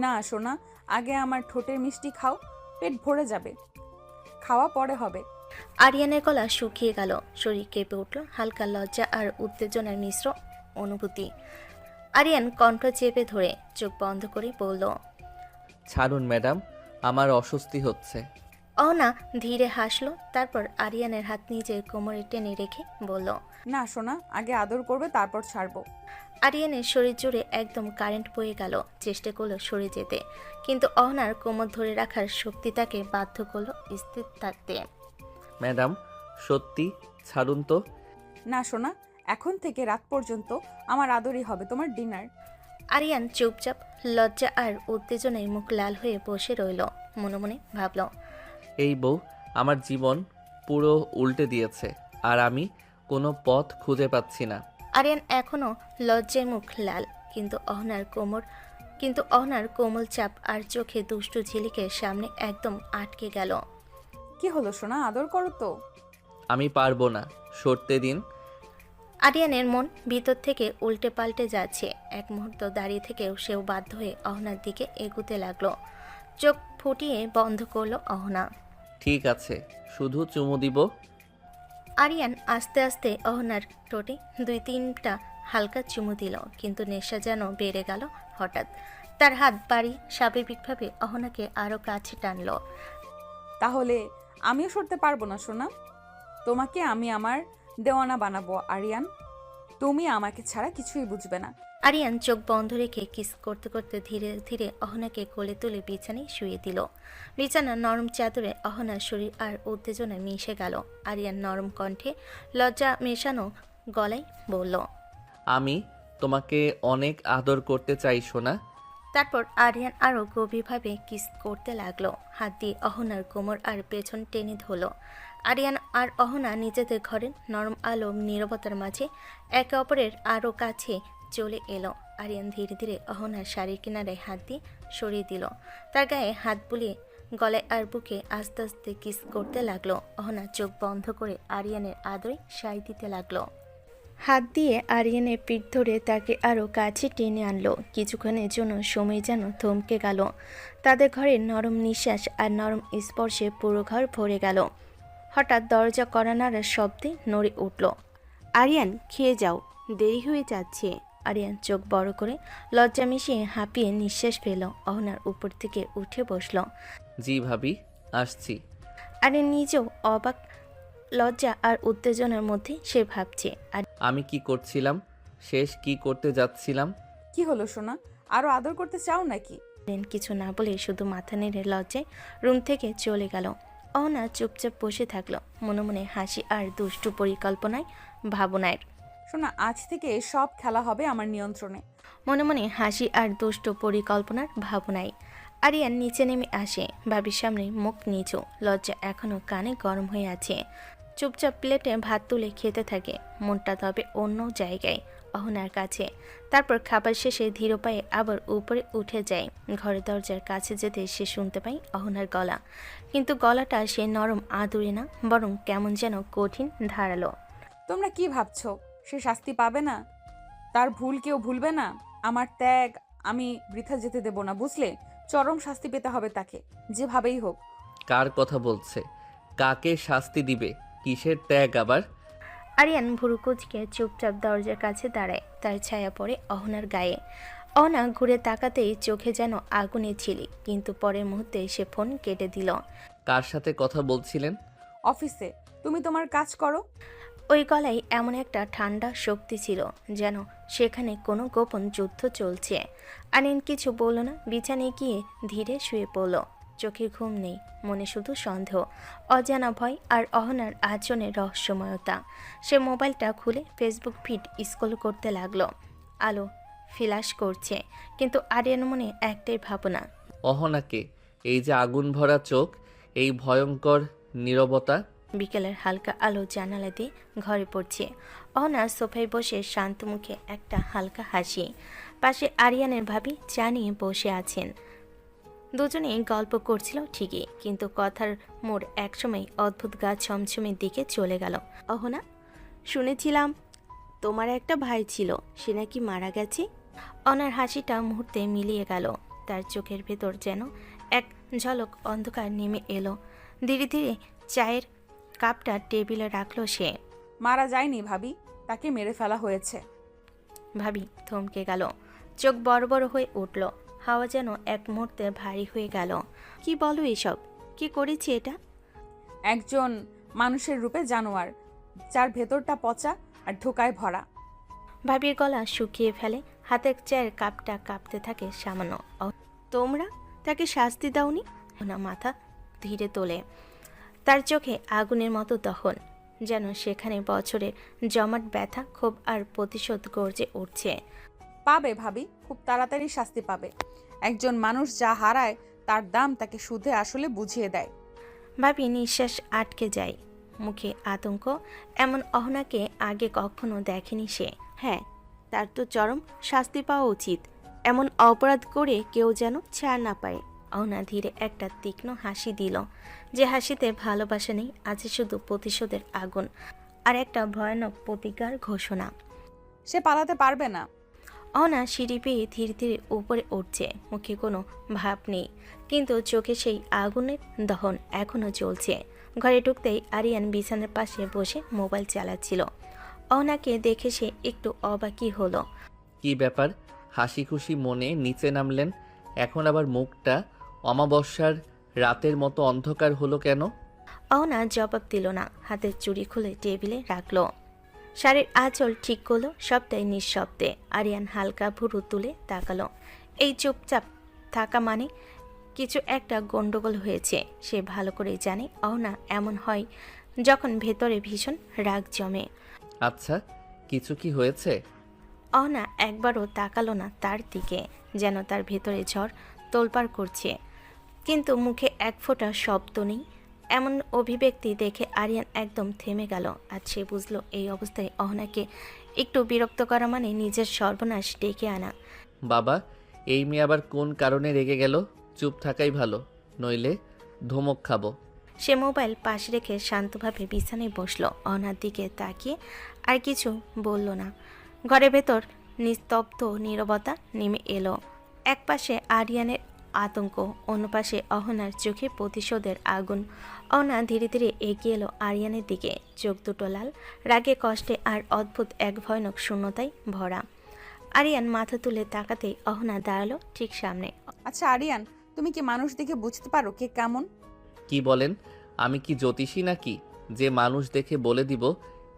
না সোনা, আগে আমার ঠোঁটের মিষ্টি খাও, পেট ভরে যাবে, খাওয়া পরে হবে। আরিয়ানের গলা শুকিয়ে গেল, শরীর কেঁপে উঠল, হালকা লজ্জা আর উত্তেজনার মিশ্র অনুভূতি। আরিয়ান কণ্ঠ চেপে ধরে চোখ বন্ধ করে বলল, ছাড়ুন ম্যাডাম, আমার অস্বস্তি হচ্ছে। অহনা ধীরে হাসলো, তারপর আরিয়ানের হাত নিজের কোমরে টেনে রেখে বলল, না সোনা, আগে আদর করবে তারপর ছাড়বো। আরিয়ানের শরীর জুড়ে একদম কারেন্ট বয়ে গেল। চেষ্টা করলো সরে যেতে, কিন্তু অহনার কোমর ধরে রাখার শক্তি তাকে বাধ্য করলো স্থির থাকতে। ম্যাডাম সত্যি ছাড়ুন তো। না সোনা, এখন থেকে রাত পর্যন্ত আমার আদরই হবে তোমার ডিনার। আরিয়ান চুপচাপ, লজ্জা আর উত্তেজনায় মুখ লাল হয়ে বসে রইল। মনে মনে ভাবল, এই বউ আমার জীবন পুরো উল্টে দিয়েছে, আর আমি কোনো পথ খুঁজে পাচ্ছি না। আরিয়ান এখনো লজ্জায় মুখ লাল, কিন্তু অহনার কোমল চাপ আর চোখে দুষ্টু ঝিলিকের সামনে একদম আটকে গেল। কি হলো সোনা, আদর করো তো। আমি পারবো না, সরতে দিন। আরিয়ানের মন ভিতর থেকে উল্টে পাল্টে যাচ্ছে। এক মুহূর্ত দাঁড়িয়ে থেকেও সেও বাধ্য হয়ে অহনার দিকে এগুতে লাগলো। চোখ ফুটিয়ে বন্ধ করলো অহনা। ঠিক আছে, শুধু চুমু দিব। আরিয়ান আস্তে আস্তে অহনার ঠোঁটে 2-3টা হালকা চুমু দিল, কিন্তু নেশা যেন বেড়ে গেল হঠাৎ। তার হাত বাড়ি স্বাভাবিকভাবে অহনাকে আরো কাছে টানলো। তাহলে আমিও সরতে পারবো না সোনা, তোমাকে আমি আমার দেওয়ানা বানাবো আরিয়ান, তুমি আমাকে ছাড়া কিছুই বুঝবে না। আরিয়ান চোখ বন্ধ রেখে কিস করতে করতে ধীরে ধীরে অহনাকে কোলে তুলে বিছানায় শুয়ে দিল। বিছানার নরম চাদরে অহনার শরীর আর উত্তেজনা মিশে গেল। আরিয়ান নরম কণ্ঠে লজ্জা মেশানো গলায় বলল, আমি তোমাকে অনেক আদর করতে চাই সোনা। তারপর আরিয়ান আরও গভীরভাবে কিস করতে লাগলো। হাত দিয়ে অহনার কোমর আর পেছন টেনে ধরল। আরিয়ান আর অহনা নিজেদের ঘরের নরম আলো নীরবতার মাঝে একে অপরের আরও কাছে চলে এলো। আরিয়ান ধীরে ধীরে অহনার শাড়ির কিনারায় হাত দিয়ে সরিয়ে দিল, তার গায়ে হাত বুলিয়ে গলায় আর বুকে আস্তে আস্তে কিস করতে লাগলো। অহনা চোখ বন্ধ করে আরিয়ানের আদরে সায় দিতে লাগলো। হাত দিয়ে আরিয়ানের পিঠ ধরে তাকে আরও কাছে টেনে আনলো। কিছুক্ষণের জন্য সময় যেন থমকে গেল। তাদের ঘরের নরম নিঃশ্বাস আর নরম স্পর্শে পুরো ঘর ভরে গেল। হঠাৎ দরজা কড়া নাড়ার শব্দে নড়ে উঠল। আরিয়ান খেয়ে যাও, দেরি হয়ে যাচ্ছে। আরিয়ান চোখ বড় করে লজ্জা মিশিয়ে হাঁপিয়ে নিঃশ্বাস ফেল। অহনার উপর থেকে উঠে বসল। জি ভাবি, আসছি। আরিয়ান নিজেও অবাক, লজ্জা আর উত্তেজনার মধ্যে সে ভাবছে। আমি কি করছিলাম, শেষ কি করতে যাচ্ছিলাম? কি হলো সোনা, আরো আদর করতে চাও নাকি? আরিয়ান কিছু না বলে শুধু মাথা নেড়ে লজ্জায় রুম থেকে চলে গেল। অহনা চুপচাপ বসে থাকলো, মনে মনে হাসি আর দুষ্টু পরিকল্পনায় ভাবনায়। সোনা, আজ থেকে সব খেলা হবে আমার নিয়ন্ত্রণে। মনে মনে হাসি আর দুষ্ট পরিকল্পনার ভাবনায় আরিয়ান নিচে নেমে আসে। ভাবির সামনে মুখ নিচু, লজ্জা এখনো কানে গরম হয়ে আছে। চুপচাপ প্লেটে ভাত তুলে খেতে থাকে, মনটা তবে অন্য জায়গায়, অহনার কাছে। তারপর খাবার শেষে ধীর পায়ে আবার উপরে উঠে যায়। ঘরের দরজার কাছে যেতে সে শুনতে পায় অহনার গলা, কিন্তু গলাটা সে নরম আদুরে না, বরং কেমন যেন কঠিন ধারালো। তোমরা কি ভাবছো সে শাস্তি পাবে না? তার ভুল কেউ ভুলবে না? আমার ত্যাগ আমি বৃথা যেতে দেব না, বুঝলে? চরম শাস্তি পেতে হবে তাকে, যেভাবেই হোক। কার কথা বলছে? কাকে শাস্তি দিবে? কিসের ত্যাগ আবার? আরিয়ান ভুরু কুচকে চুপচাপ দরজার কাছে দাঁড়ায়। তার ছায়া পড়ে অহনার গায়ে। অহনা ঘুরে তাকাতেই চোখে যেন আগুনে ছিলি, কিন্তু পরের মুহূর্তে সে ফোন কেটে দিল। কার সাথে কথা বলছিলেন? অফিসে। তুমি তোমার কাজ করো। ওই গলায় এমন একটা ঠান্ডা শক্তি ছিল, যেন সেখানে কোনো গোপন যুদ্ধ চলছে। আরিয়ান কিছু বলল না, বিছানায় গিয়ে ধীরে শুয়ে পড়ল। চোখে ঘুম নেই, মনে শুধু সন্দেহ, অজানা ভয় আর অহনার আচরণের রহস্যময়তা। সে মোবাইলটা খুলে ফেসবুক ফিড স্ক্রল করতে লাগলো। আলো ফ্ল্যাশ করছে, কিন্তু আরিয়ান মনে একটাই ভাবনা। অহনাকে, এই যে আগুন ভরা চোখ, এই ভয়ঙ্কর নীরবতা। বিকেলের হালকা আলো জানালা দিয়ে ঘরে পড়ছে। অহনা সোফায় বসে শান্ত মুখে একটা হালকা হাসি। পাশে আরিয়ানের ভাবি চা নিয়ে বসে আছেন। দুজনেই গল্প করছিল ঠিকই, কিন্তু কথার মোড় একসময় অদ্ভুত গা ছমছমের দিকে চলে গেল। অহনা, শুনেছিলাম তোমার একটা ভাই ছিল, সে নাকি মারা গেছে। অনার হাসিটা মুহূর্তে মিলিয়ে গেল। তার চোখের ভেতর যেন এক ঝলক অন্ধকার নেমে এলো। ধীরে ধীরে চায়ের কাপটা টেবিলে রাখলো সে। মারা যায়নি ভাবি, তাকে মেরে ফেলা হয়েছে। ভাবি থমকে গেল, চোখ বড় বড় হয়ে উঠল। হাওয়া যেন এক মুহূর্তে ভারী হয়ে গেল। কি বলো এসব? কে করেছে এটা? একজন মানুষের রূপে জানোয়ার, যার ভেতরটা পচা আর ধোকায় ভরা। ভাবির গলা শুকিয়ে ফেলে, হাতের চায়ের কাপটা কাঁপতে থাকে সামান্য। তোমরা তাকে শাস্তি দাওনি? অহনা মাথা ধীরে তোলে। তার চোখে আগুনের মতো দহন, যেন সেখানে বছরের জমাট ব্যথা, ক্ষোভ আর প্রতিশোধ গর্জে উঠছে। পাবে ভাবি, খুব তাড়াতাড়ি শাস্তি পাবে। একজন মানুষ যা হারায় তার দাম তাকে সুদে আসলে বুঝিয়ে দেয়। ভাবি নিঃশ্বাস আটকে যায়, মুখে আতঙ্ক। এমন অহনাকে আগে কখনো দেখেনি সে। হ্যাঁ, তার তো চরম শাস্তি পাওয়া উচিত। এমন অপরাধ করে কেউ যেন ছাড় না পায়। অহনা ধীরে একটা তীক্ষ্ণ হাসি দিল, যে হাসিতে ভালোবাসা নেই, আছে শুধু প্রতিশোধের আগুন আর একটা ভয়ানক প্রতিজ্ঞার ঘোষণা। সে পালাতে পারবে না। অহনা সিঁড়ি পেয়ে ধীরে ধীরে উপরে উঠছে, মুখে কোনো ভাব নেই, কিন্তু চোখে সেই আগুনের দহন এখনো চলছে। ঘরে ঢুকতেই আরিয়ান বিছানার পাশে বসে মোবাইল চালাচ্ছিল। অহনাকে দেখে সে একটু অবাকই হলো। কি ব্যাপার, হাসি খুশি মনে নিচে নামলেন? এখন আবার মুখটা অমাবস্যার রাতের মতো অন্ধকার হলো কেন? অহনা জবাব দিল না, হাতের চুড়ি খুলে টেবিলে রাখলো। শাড়ির আঁচল ঠিক করলো, সবটাই নিঃশব্দে। আরিয়ান হালকা ভুরু তুলে তাকালো। এই চুপচাপ থাকা মানে কিছু একটা গন্ডগোল হয়েছে। সে ভালো করে জানে অহনা এমন হয় যখন ভেতরে ভীষণ রাগ জমে। আচ্ছা, কিছু কি হয়েছে? অহনা একবারও তাকালো না তার দিকে, যেন তার ভেতরে ঝড় তোলপাড় করছে, কিন্তু মুখে এক ফোঁটা শব্দ নেই। এমন অভিব্যক্তি দেখে আরিয়ান একদম থেমে গেল। আর সে বুঝলো এই অবস্থায় অহনাকে একটু বিরক্ত করা মানে নিজের সর্বনাশ ডেকে আনা। বাবা, এই মেয়ে আবার কোন কারণে রেগে গেল? চুপ থাকাই ভালো, নইলে ধমক খাবো। সে মোবাইল পাশ রেখে শান্তভাবে বিছানায় বসলো। অহনার দিকে তাকিয়ে আর কিছু বলল না। ঘরের ভেতর নিস্তব্ধ নীরবতা নেমে এলো। একপাশে আরিয়ানের আতঙ্ক, অন্য পাশে অহনার চোখে প্রতিশোধের আগুন। অহনা ধীরে ধীরে এগিয়ে এলো আরিয়ানের দিকে, চোখ দুটো লাল, রাগে, কষ্টে আর অদ্ভুত এক ভয়ানক শূন্যতায় ভরা। আরিয়ান মাথা তুলে তাকাতেই অহনা দাঁড়ালো ঠিক সামনে। আচ্ছা আরিয়ান, তুমি কি মানুষ দেখে বুঝতে পারো কে কেমন? কি বলেন? আমি কি জ্যোতিষী নাকি যে মানুষ দেখে বলে দিব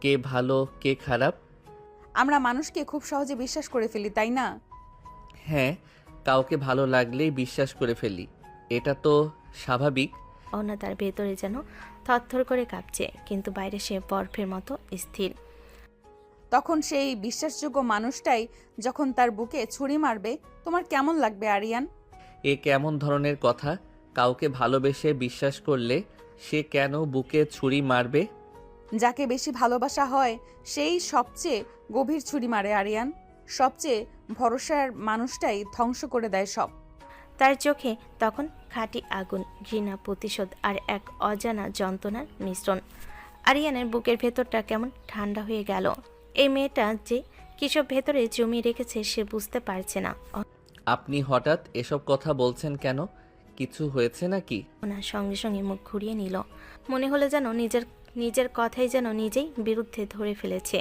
কে ভালো কে খারাপ? আমরা মানুষকে খুব সহজে বিশ্বাস করে ফেলি, তাই না? হ্যাঁ, কাউকে ভালো লাগলেই বিশ্বাস করে ফেলি, এটা তো স্বাভাবিক। অহনা তার ভেতরে যেন থরথর করে কাঁপছে, কিন্তু বাইরে সে বরফের মতো স্থির। তখন সেই বিশ্বাসযোগ্য মানুষটাই যখন তার বুকে ছুরি মারবে, তোমার কেমন লাগবে আরিয়ান? এ কেমন ধরনের কথা? কাউকে ভালোবেসে বিশ্বাস করলে সে কেন বুকে ছুরি মারবে? যাকে বেশি ভালোবাসা হয় সেই সবচেয়ে গভীর ছুরি মারে আরিয়ান। সবচেয়ে ভরসার মানুষটাই ধ্বংস করে দেয় সব। তার চোখে তখন খাঁটি আগুন, ঘৃণা, প্রতিশোধ আর এক অজানা যন্ত্রণার মিশ্রণ। আরিয়ানের বুকের ভেতরটা কেমন ঠান্ডা হয়ে গেল। এই মেয়েটা যে কিসব ভেতরে জমিয়ে রেখেছে সে বুঝতে পারছে না। আপনি হঠাৎ এসব কথা বলছেন কেন? কিছু হয়েছে নাকি? ওনার সঙ্গে সঙ্গে মুখ ঘুরিয়ে নিল। মনে হলো যেন নিজের নিজের কথাই যেন নিজেই বিরুদ্ধে ধরে ফেলেছে।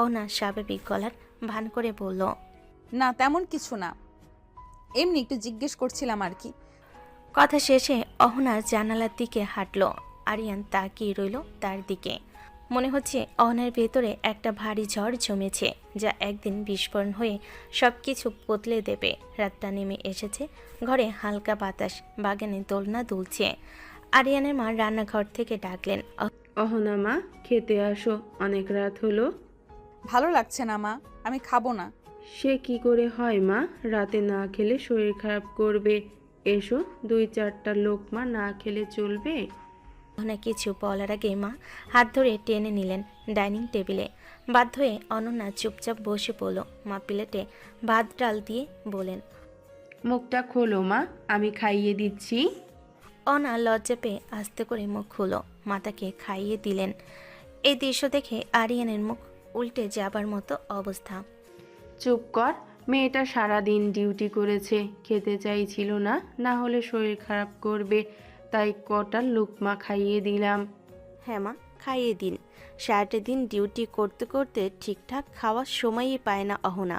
অনা স্বাভাবিক গলার ভান করে বলল, না তেমন কিছু না, এমনি একটু জিজ্ঞেস করছিলাম আর কি। কথা শেষে অহনা জানালার দিকে হাঁটল। আরিয়ান তাকিয়ে রইল তার দিকে। মনে হচ্ছে অহনার ভেতরে একটা ভারী ঝড় জমেছে, যা একদিন বিস্ফোরণ হয়ে সব কিছু বদলে দেবে। রাতটা নেমে এসেছে, ঘরে হালকা বাতাস, বাগানে দোলনা দুলছে। আরিয়ানের মা রান্নাঘর থেকে ডাকলেন, অহনা মা, খেতে আসো, অনেক রাত হলো। ভালো লাগছে না মা, আমি খাবো না। সে কি করে হয় মা, রাতে না খেলে শরীর খারাপ করবে। এসো, 2-4টা লোকমা না খেলে চলবে? অহনা কিছু বলার আগে মা হাত ধরে টেনে নিলেন ডাইনিং টেবিলে। বাধ্য হয়ে অনন্যা চুপচাপ বসে পড়ল। মা প্লেটে ভাত ডাল দিয়ে বলেন, মুখটা খোলো মা, আমি খাইয়ে দিচ্ছি। অনা লজ্জা পেয়ে আস্তে করে মুখ খুলো। মাতাকে খাইয়ে দিলেন। এই দৃশ্য দেখে আরিয়ানের মুখ উল্টে যাবার মতো অবস্থা। চুপ কর, মেয়েটা সারাদিন ডিউটি করেছে, খেতে চাইছিল না, না হলে শরীর খারাপ করবে, তাই কটা লোকমা খাইয়ে দিলাম। হ্যাঁ মা, খাইয়ে দিন। সারাটা দিন ডিউটি করতে করতে ঠিকঠাক খাওয়ার সময়ই পায় না অহনা।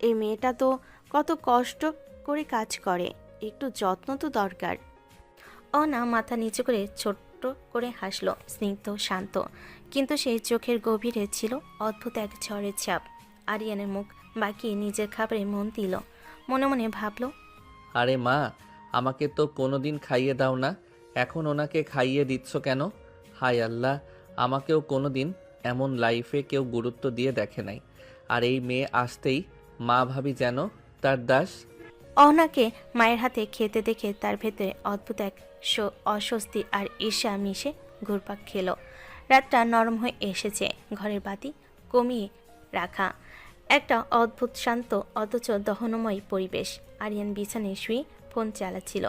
এই মেয়েটা তো কত কষ্ট করে কাজ করে, একটু যত্ন তো দরকার। অনা মাথা নিচু করে ছোট্ট করে হাসল, স্নিগ্ধ শান্ত, কিন্তু সেই চোখের গভীরে ছিল অদ্ভুত এক ঝড়ের ছাপ। আরিয়ানের মুখ বাঁকিয়ে নিজের খাবারে মন দিল। মনে মনে ভাবল, আরে মা, আমাকে তো কোনোদিন খাইয়ে দাও না, এখন ওনাকে খাইয়ে দিচ্ছ কেন? হায় আল্লাহ, আমাকেও কোনোদিন এমন লাইফে কেউ গুরুত্ব দিয়ে দেখে নাই। আর এই মেয়ে আসতেই মা ভাবি যেন তার দাস। অহনাকে মায়ের হাতে খেতে দেখে তার ভেতরে অদ্ভুত এক অস্বস্তি আর ঈর্ষা মিশে ঘুরপাক খেল। রাতটা নরম হয়ে এসেছে, ঘরের বাতি কমিয়ে রাখা, একটা অদ্ভুত শান্ত অথচ দহনময় পরিবেশ। আরিয়ান বিছানায় শুয়ে ফোন চালাচ্ছিল।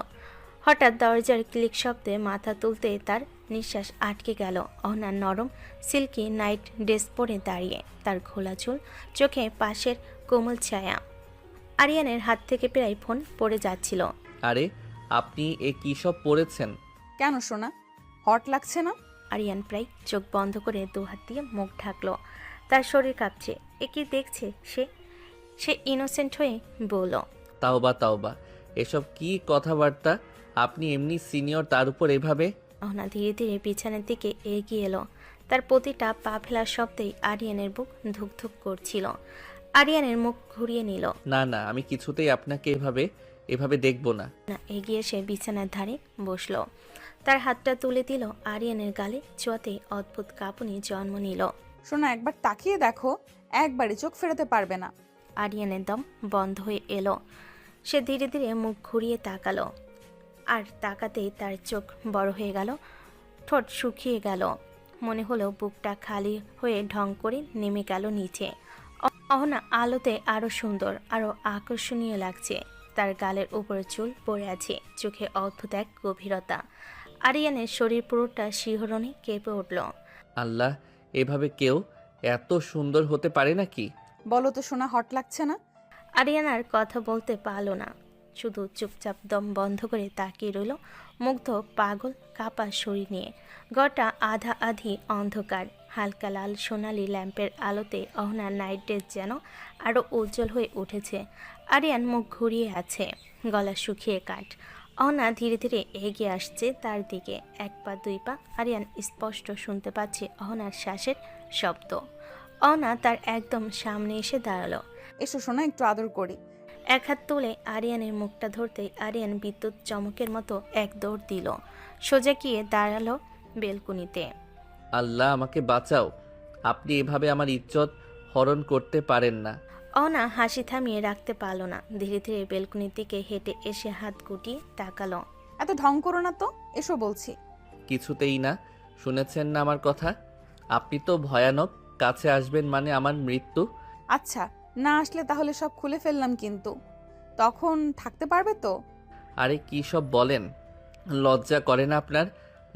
হঠাৎ দরজার ক্লিক শব্দে মাথা তুলতে তার নিঃশ্বাস আটকে গেল। অহনার নরম সিল্কি নাইট ড্রেস পরে দাঁড়িয়ে, তার খোলা চুল, চোখে পাশের কোমল ছায়া। আরিয়ানের হাত থেকে প্রায় ফোন পড়ে যাচ্ছিল। আরে আপনি এ কী সব পড়েছেন? কেন সোনা, হট লাগছে না? আরিয়ান প্রায় চোখ বন্ধ করে দুহাত দিয়ে মুখ ঢাকলো। তার শরীর কাঁপছে। এ কি দেখছে সে? সে ইনোসেন্ট হয়ে বলল, তাওবা তাওবা, এসব কি কথাবার্তা? আপনি এমনি সিনিয়র, তার উপর এভাবে? অহনা ধীরে ধীরে বিছানার দিকে এগিয়ে এলো। তার প্রতিটা পা ফেলার শব্দেই আরিয়ানের বুক ধুকধুক করছিল। আরিয়ানের মুখ ঘুরিয়ে নিল। না না, আমি কিছুতেই আপনাকে এভাবে দেখব না। না, এগিয়ে সে বিছানার ধারে বসলো। তার হাতটা তুলে দিল আরিয়ানের গালে, ছোঁয়াতেই অদ্ভুত কাঁপুনি জন্ম নিল। সোনা একবার তাকিয়ে দেখো, একবারই চোখ ফেরাতে পারবে না। আরিয়ানের দম বন্ধ হয়ে এলো। সে ধীরে ধীরে মুখ ঘুরিয়ে তাকালো, আর তাকাতেই তার চোখ বড় হয়ে গেল, ঠোঁট শুকিয়ে গেল। মনে হলো বুকটা খালি হয়ে ঢং করে নেমে গেল নিচে। অহনা আলোতে আরো সুন্দর, আরো আকর্ষণীয় লাগছে। তার গালের উপর চুল পড়ে আছে, চোখে অদ্ভুত এক গভীরতা। আরিয়ানের শরীর পুরোটা শিহরণে কেঁপে উঠল। আল্লাহ, এভাবে কেউ এত সুন্দর হতে পারে নাকি? বলো তো সোনা, হট লাগছে না? আরিয়ান আর কথা বলতে পারল না। শুধু চুপচাপ দম বন্ধ করে তাকিয়ে রইল মুগ্ধ পাগল কাপা শরীর নিয়ে। ঘরটা আধা আধি অন্ধকার, হালকা লাল সোনালি ল্যাম্পের আলোতে অহনার নাইট ড্রেস যেন আরও উজ্জ্বল হয়ে উঠেছে। আরিয়ান মুখ ঘুরিয়ে আছে, গলা শুকিয়ে কাঠ। অহনা ধীরে ধীরে এগিয়ে আসছে তার দিকে, এক পা দুই পা। আরিয়ান স্পষ্ট শুনতে পাচ্ছে অহনার শ্বাসের শব্দ। অহনা তার একদম সামনে এসে দাঁড়ালো। এসো সোনা, একটু আদর করি। এক হাত তুলে আরিয়ানের মুখটা ধরতেই আরিয়ান বিদ্যুৎ চমকের মতো এক দৌড় দিল, সোজা গিয়ে দাঁড়ালো বেলকুনিতে। আল্লাহ আমাকে বাঁচাও, আপনি এভাবে আমার ইজ্জত হরণ করতে পারেন না। অহনা হাসি থামিয়ে রাখতে পারল না, ধীরে ধীরে বেলকুনির দিকে হেঁটে এসে হাত গুটিয়ে তাকালো। এত ঢং করো না তো, এসো বলছি। কিছুতেই না, শুনেছেন না আমার কথা? আপনি তো ভয়ানক, কাছে আসবেন মানে আমার মৃত্যু। আচ্ছা, না আসলে তাহলে সব খুলে ফেললাম, কিন্তু তখন থাকতে পারবে তো? আরে কী সব বলেন, লজ্জা করে না আপনার?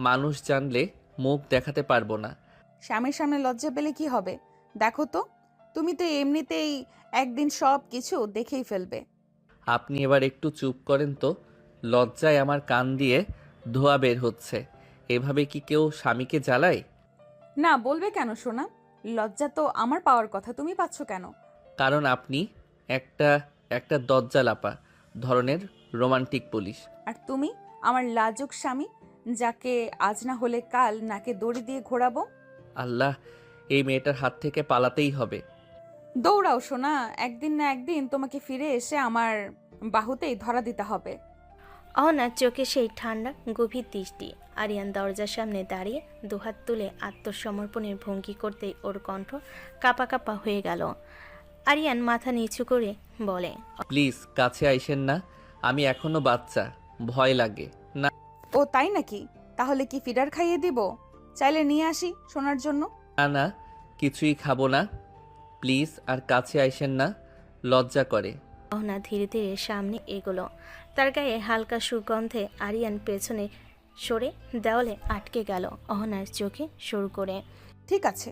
মানুষ জানলে মুখ দেখাতে পারবো না। স্বামীর সামনে লজ্জা পেলে কি হবে? দেখো তো, তুমি তো এমনিতেই একদিন সব কিছু দেখেই ফেলবে। আপনি এবার একটু চুপ করেন তো, লজ্জায় আমার কান দিয়ে ধোঁয়া বের হচ্ছে। এভাবে কি কেউ স্বামীকে জ্বালায়? না বলবে কেন সোনা? লজ্জা তো আমার পাওয়ার কথা, তুমি পাচ্ছ কেন? কারণ আপনি একটা একটা দজ্জালাপা ধরনের রোমান্টিক পুলিশ। আর তুমি আমার লাজুক স্বামী, যাকে আজ না হলে কাল নাকে দড়ি দিয়ে ঘোরাবো। আল্লাহ, এই মেয়েটার হাত থেকে পালাতেই হবে। দৌড়াও সোনা, একদিন না একদিন তোমাকে ফিরে এসে আমার বাহুতেই ধরা দিতে হবে। অহনার চোখে সেই ঠান্ডা গভীর দৃষ্টি। আরিয়ান দরজার সামনে দাঁড়িয়ে দুহাত তুলে আত্মসমর্পণের ভঙ্গি করতেই ওর কণ্ঠ কাঁপা কাঁপা হয়ে গেল। আরিয়ান মাথা নিচু করে বলে, প্লিজ কাছে আইসেন না, আমি এখনো বাচ্চা, ভয় লাগে। না ও তাই নাকি? তাহলে কি ফিডার খাইয়ে দিব? চাইলে নিয়ে আসি সোনার জন্য। না না, কিছুই খাবো না, প্লিজ আর কাছে আইসেন না, লজ্জা করে। অহনা ধীরে ধীরে সামনে এগোলো। তার গায়ে হালকা সুগন্ধে আরিয়ান পেছনে সরে দেওয়ালে আটকে গেল, অহনার চোখে সরু করে। ঠিক আছে,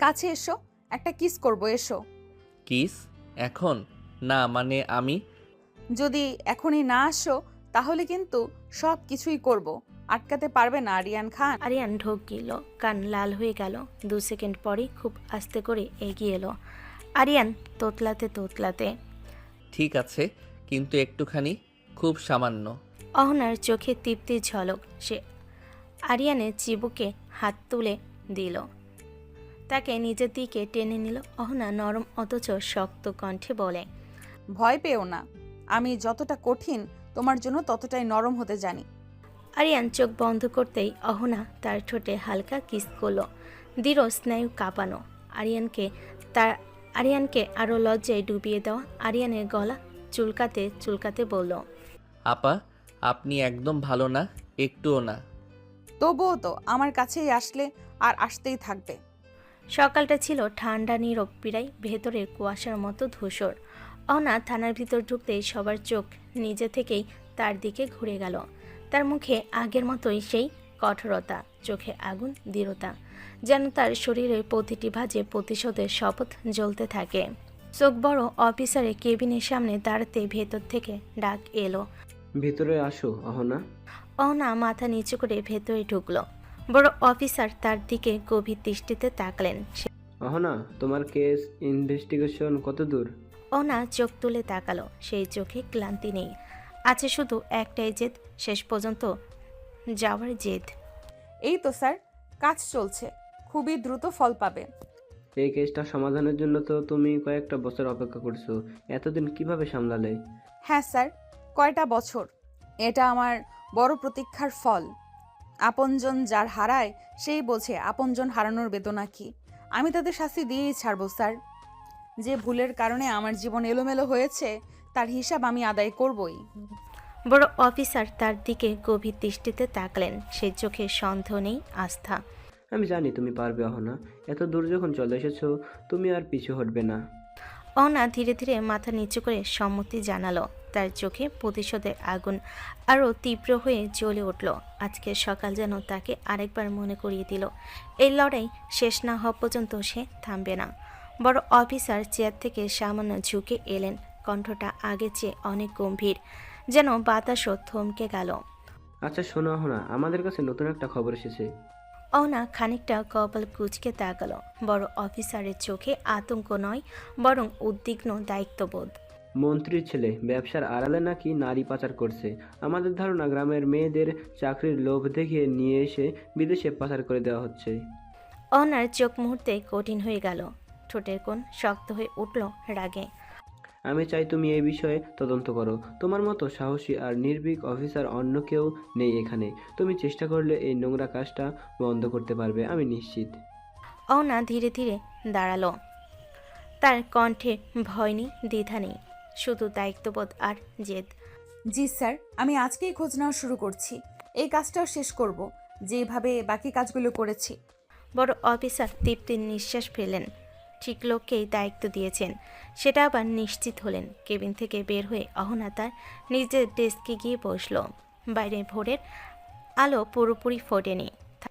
কাছে এসো, একটা কিস করব, এসো। কিস? এখন না, মানে আমি যদি এখনই না আসো তাহলে কিন্তু সব কিছুই করব, আটকাতে পারবে না আরিয়ান খান। আরিয়ান ঢোক গেল, কান লাল হয়ে গেল। 2 সেকেন্ড পরে খুব আস্তে করে এগিয়ে এলো আরিয়ান, তোতলাতে তোতলাতে। ঠিক আছে, কিন্তু একটুখানি, খুব সামান্য। অহনার চোখে তৃপ্তির ঝলক। সে আরিয়ানের চিবুকে হাত তুলে দিল, তাকে নিজের দিকে টেনে নিল। অহনা নরম অথচ শক্ত কণ্ঠে বলে, ভয় পেও না, আমি যতটা কঠিন তোমার জন্য ততটাই নরম হতে জানি। আরিয়ান চোখ বন্ধ করতেই অহনা তার ঠোঁটে হালকা কিস করল। দৃঢ় স্নায়ু কাঁপানো। আরিয়ানকে আরও লজ্জায় ডুবিয়ে দেওয়া আরিয়ানের গলা চুলকাতে চুলকাতে বলল, আপা, আপনি একদম ভালো না, একটুও না। তবুও তো আমার কাছেই আসলে আর আসতেই থাকবে। সকালটা ছিল ঠান্ডা নীরব, পিরাই ভেতরের কুয়াশার মতো ধূসর। অহনা থানার ভিতর ঢুকতেই সবার চোখ নিজে থেকেই তার দিকে ঘুরে গেল। তার মুখে আগের মতোই সেই কঠোরতা, চোখে আগুন, দৃঢ়তা, যেন তার শরীরের প্রতিটি ভাঁজে প্রতিশোধের শপথ জ্বলতে থাকে। চোখ বড় অফিসারের কেবিনের সামনে দাঁড়াতে ভেতর থেকে ডাক এলো, ভিতরে আসো অহনা। অহনা মাথা নিচু করে ভেতরে ঢুকলো। বড় অফিসার তার দিকে গভীর দৃষ্টিতে তাকলেন। অহনা, তোমার কেস ইনভেস্টিগেশন কত দূর? অহনা চোখ তুলে তাকালো। সেই চোখে ক্লান্তি নেই, আছে শুধু একটাই জেদ, শেষ পর্যন্ত যাওয়ার জেদ। এই তো স্যার, কাজ চলছে, খুবই দ্রুত ফল পাবে। এই কেসটা সমাধানের জন্য তো তুমি কয়েকটা বছর অপেক্ষা করছো, এতদিন কিভাবে সামলালে? হ্যাঁ স্যার, কয়টা বছর, এটা আমার বড় প্রতীক্ষার ফল। আপনজন যার হারায় সেই বোঝে আপনজন হারানোর বেদনা কি। আমি তাদের শাস্তি দিয়েই ছাড়বো স্যার। যে ভুলের কারণে আমার জীবন এলোমেলো হয়েছে তার হিসাব আমি আদায় করবই। বড় অফিসার তার দিকে গভীর দৃষ্টিতে তাকলেন। সেই চোখে সন্দেহ নেই, আস্থা। আমি জানি তুমি পারবে অহনা, এত দূর যখন চলে এসেছো তুমি আর পিছু হটবে না। অহনা ধীরে ধীরে মাথা নিচু করে সম্মতি জানালো। তার চোখে প্রতিশোধের আগুন আরও তীব্র হয়ে জ্বলে উঠল। আজকের সকাল যেন তাকে আরেকবার মনে করিয়ে দিল, এই লড়াই শেষ না হওয়া পর্যন্ত সে থামবে না। বড় অফিসার চেয়ার থেকে সামান্য ঝুঁকে এলেন, কণ্ঠটা আগের চেয়ে অনেক গম্ভীর, যেন বাতাসও থমকে গেল। আচ্ছা শোনো না, আমাদের কাছে নতুন একটা খবর এসেছে। অহনা খানিকটা কপাল কুঁচকে তাকালো। বড় অফিসারের চোখে আতঙ্ক নয়, বরং উদ্বিগ্ন দায়িত্ববোধ। মন্ত্রীর ছেলে ব্যবসার আড়ালে নাকি নারী পাচার করছে। আমাদের ধারণা গ্রামের মেয়েদের চাকরির লোভ দেখিয়ে নিয়ে এসে বিদেশে পাচার করে দেওয়া হচ্ছে। অহনার চোখ মুহূর্তে কঠিন হয়ে গেল, ঠোঁটের কোণ শক্ত হয়ে উঠল রাগে। আমি চাই তুমি এই বিষয়ে তদন্ত করো। তোমার মতো সাহসী আর নির্ভীক অফিসার অন্য কেউ নেই এখানে। তুমি চেষ্টা করলে এই নোংরা কাজটা বন্ধ করতে পারবে, আমি নিশ্চিত। অহনা ধীরে ধীরে দাঁড়ালো। তার কণ্ঠে ভয় নেই, দ্বিধা নেই, শুধু দায়িত্ববোধ আর জেদ। জি স্যার, আমি আজকেই খোঁজ নেওয়া শুরু করছি। এই কাজটাও শেষ করব, যেভাবে বাকি কাজগুলো করেছি। বড় অফিসার তৃপ্তির নিঃশ্বাস ফেলেন। ঠিক লোককেই দায়িত্ব দিয়েছেন, সেটা আবার নিশ্চিত হলেন। কেবিন থেকে বের হয়ে অহনা তার নিজের ডেস্কে গিয়ে বসল। বাইরে ভোরের আলো পুরোপুরি ফোটেনি।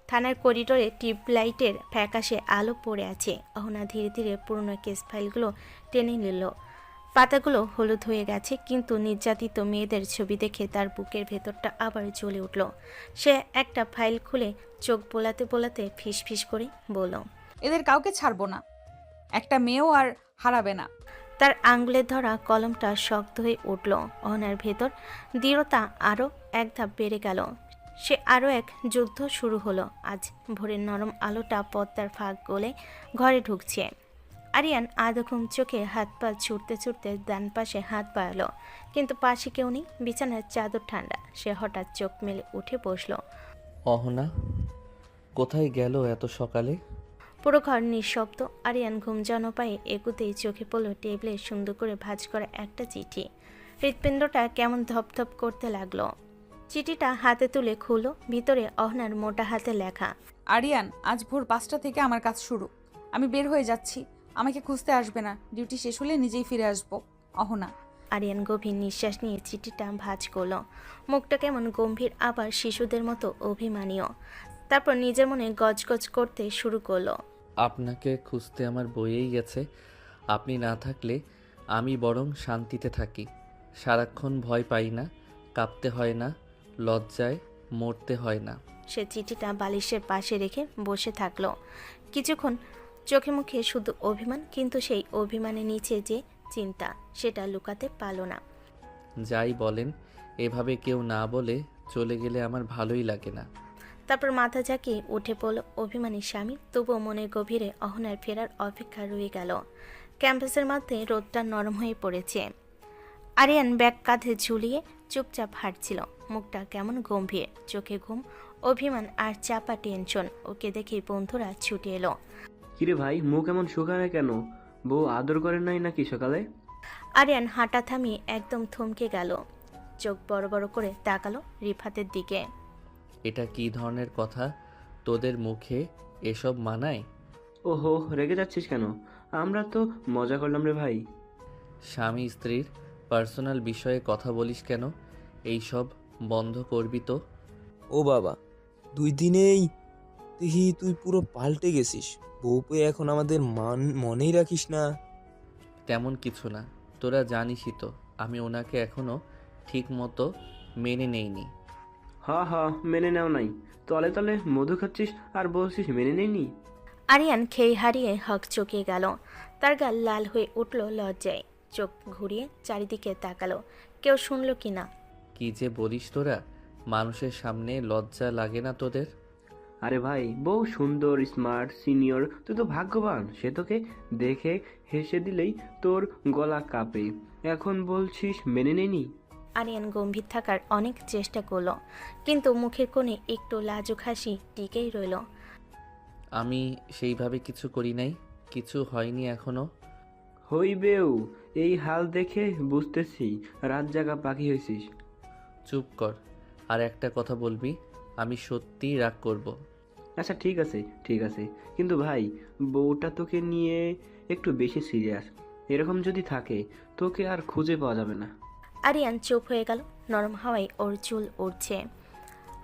থানার করিডোরে টিউবলাইটের ফ্যাকাশে আলো পড়ে আছে। অহনা ধীরে ধীরে পুরনো কেস ফাইলগুলো টেনে নিল। পাতাগুলো হলুদ হয়ে গেছে, কিন্তু নির্যাতিত মেয়েদের ছবি দেখে তার বুকের ভেতরটা আবার জ্বলে উঠল। সে একটা ফাইল খুলে চোখ বোলাতে বোলাতে ফিসফিস করে বলল, এদের কাউকে ছাড়বো না, একটা মেয়েও আর হারাবে না। তার আঙ্গুলের ধরা কলমটা শক্ত হয়ে উঠল। অহনার ভেতর দৃঢ়তা আরও এক ধাপ বেড়ে গেল। সে আরও এক যুদ্ধ শুরু হলো। আজ ভোরের নরম আলোটা পদ্মার ফাঁক গলে ঘরে ঢুকছে। আরিয়ান আধঘুম চোখে হাত পা ছুটতে ছুটতে ডান পাশে হাত বাড়ালো, কিন্তু পাশে কেউ নেই। বিছানার চাদর ঠান্ডা। সে হঠাৎ চোখ মেলে উঠে বসল। অহনা কোথায় গেল এত সকালে? পুরো ঘর নিঃশব্দ। আরিয়ান ঘুম যেন পায়ে এগুতেই চোখে পড়ল টেবিলে সুন্দর করে ভাঁজ করা একটা চিঠি। হৃৎপিণ্ডটা কেমন ধপধপ করতে লাগলো। চিঠিটা হাতে তুলে খুলল। ভিতরে অহনার মোটা হাতে লেখা, আরিয়ান, আজ ভোর 5টা থেকে আমার কাজ শুরু। আমি বের হয়ে যাচ্ছি, আমাকে খুঁজতে আসবে না। ডিউটি শেষ হলে নিজেই ফিরে আসবো। অহনা। আরিয়ান গভীর নিঃশ্বাস নিয়ে চিঠিটা ভাঁজ করল। মুখটা কেমন গম্ভীর, আবার শিশুদের মতো অভিমানীয়। তারপর নিজের মনে গজগজ করতে শুরু করলো। আপনাকে খুঁজতে আমার বইয়েই গেছে। আপনি না থাকলে আমি বরং শান্তিতে থাকি। সারাক্ষণ ভয় পাই না, কাঁপতে হয় না, লজ্জায় মরতে হয় না। সে চিঠিটা বালিশের পাশে রেখে বসে থাকলো কিছুক্ষণ। চোখে মুখে শুধু অভিমান, কিন্তু সেই অভিমানের নিচে যে চিন্তা, সেটা লুকাতে পারল না। যাই বলেন, এভাবে কেউ না বলে চলে গেলে আমার ভালোই লাগে না। তারপর মাথা ঝাঁকিয়ে উঠে পড়ল অভিমানী স্বামী। তবুও মনের গভীরে অহনার ফেরার অপেক্ষা রয়ে গেল। ক্যাম্পাসের মধ্যে রোদটা নরম হয়ে পড়েছে। আরিয়ান ব্যাগ কাঁধে ঝুলিয়ে চুপচাপ হাঁটছিল। মুখটা কেমন গম্ভীর, চোখে ঘুম, অভিমান আর চাপা টেনশন। ওকে দেখে বন্ধুরা ছুটে এলো। কিরে ভাই, মুখ এমন শুকানে কেন? বউ আদর করে নাই নাকি সকালে? আরিয়ান হাঁটা থামিয়ে একদম থমকে গেল। চোখ বড় বড় করে তাকালো রিফাতের দিকে। এটা কি ধরনের কথা? তোদের মুখে এসব মানায়? ওহো, রেগে যাচ্ছিস কেন? আমরা তো মজা করলাম রে ভাই। স্বামী স্ত্রীর পার্সোনাল বিষয়ে কথা বলিস কেন? এই সব বন্ধ করবি তো? ও বাবা, 2 দিনেই দেখি তুই পুরো পাল্টে গেছিস। বউ পেয়ে এখন আমাদের মনেই রাখিস না। তেমন কিছু না, তোরা জানিসই তো আমি ওনাকে এখনো ঠিক মতো মেনে নেইনি। হা হা, মেনে নেও নাই? তলে তলে মধু খাচ্ছিস আর বলছিস মেনে নেইনি? আরিয়ান খেই হারিয়ে হক চকিয়ে গেল। তার গাল লাল হয়ে উঠল লজ্জায়। চোখ ঘুরিয়ে চারিদিকে তাকালো, কেউ শুনল কি না। কি যে বলিস তোরা, মানুষের সামনে লজ্জা লাগে না তোদের? আরে ভাই, বউ সুন্দর, স্মার্ট, সিনিয়র, তুই তো ভাগ্যবান। সে তোকে দেখে হেসে দিলেই তোর গলা কাঁপে, এখন বলছিস মেনে নেনি? আরিয়ান গম্ভীর থাকার অনেক চেষ্টা করলো, কিন্তু মুখের কোণে একটু লাজুক হাসি টিকেই রইল। আমি সেইভাবে কিছু করি নাই, কিছু হয়নি এখনো। হইবেও, এই হাল দেখে বুঝতেছি রাত জাগা পাখি হয়েছিস। চুপ কর, আর একটা কথা বলবি আমি সত্যিই রাগ করব। আচ্ছা ঠিক আছে ঠিক আছে, কিন্তু ভাই বউটা তোকে নিয়ে একটু বেশি সিরিয়াস। এরকম যদি থাকে তোকে আর খুঁজে পাওয়া যাবে না। আরিয়ান চুপ হয়ে গেল। নরম হাওয়ায় ওর চুল উড়ছে।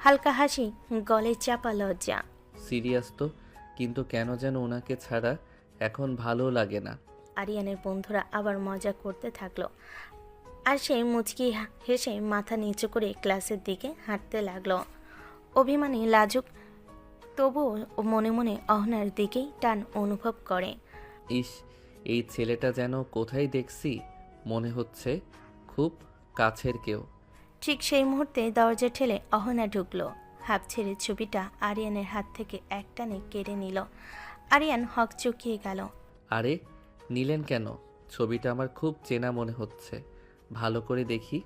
হালকা হাসি, গলে চাপা লজ্জা। সিরিয়াস তো, কিন্তু কেন যেন ওনাকে ছাড়া এখন ভালো লাগে না। আরিয়ানের বন্ধুরা আবার মজা করতে থাকলো আর সে মুচকি হেসে মাথা নিচু করে ক্লাসের দিকে হাঁটতে লাগলো। অভিমানী লাজুক, তবুও ও মনে মনে অহনার দিকেই টান অনুভব করে। ইস, এই ছেলেটা যেন কোথায় দেখছি, মনে হচ্ছে খুব কাছের কেউ। ঠিক সেই মুহূর্তে দরজা ঠেলে অহনা ঢুকলো। হাফ ছেড়ে ছবিটা আরিয়ানের হাত থেকে একটানে কেড়ে নিল। আরিয়ান হকচকিয়ে গেল। আরে নিলেন কেন? ছবিটা আমার খুব চেনা মনে হচ্ছে, ভালো করে দেখি।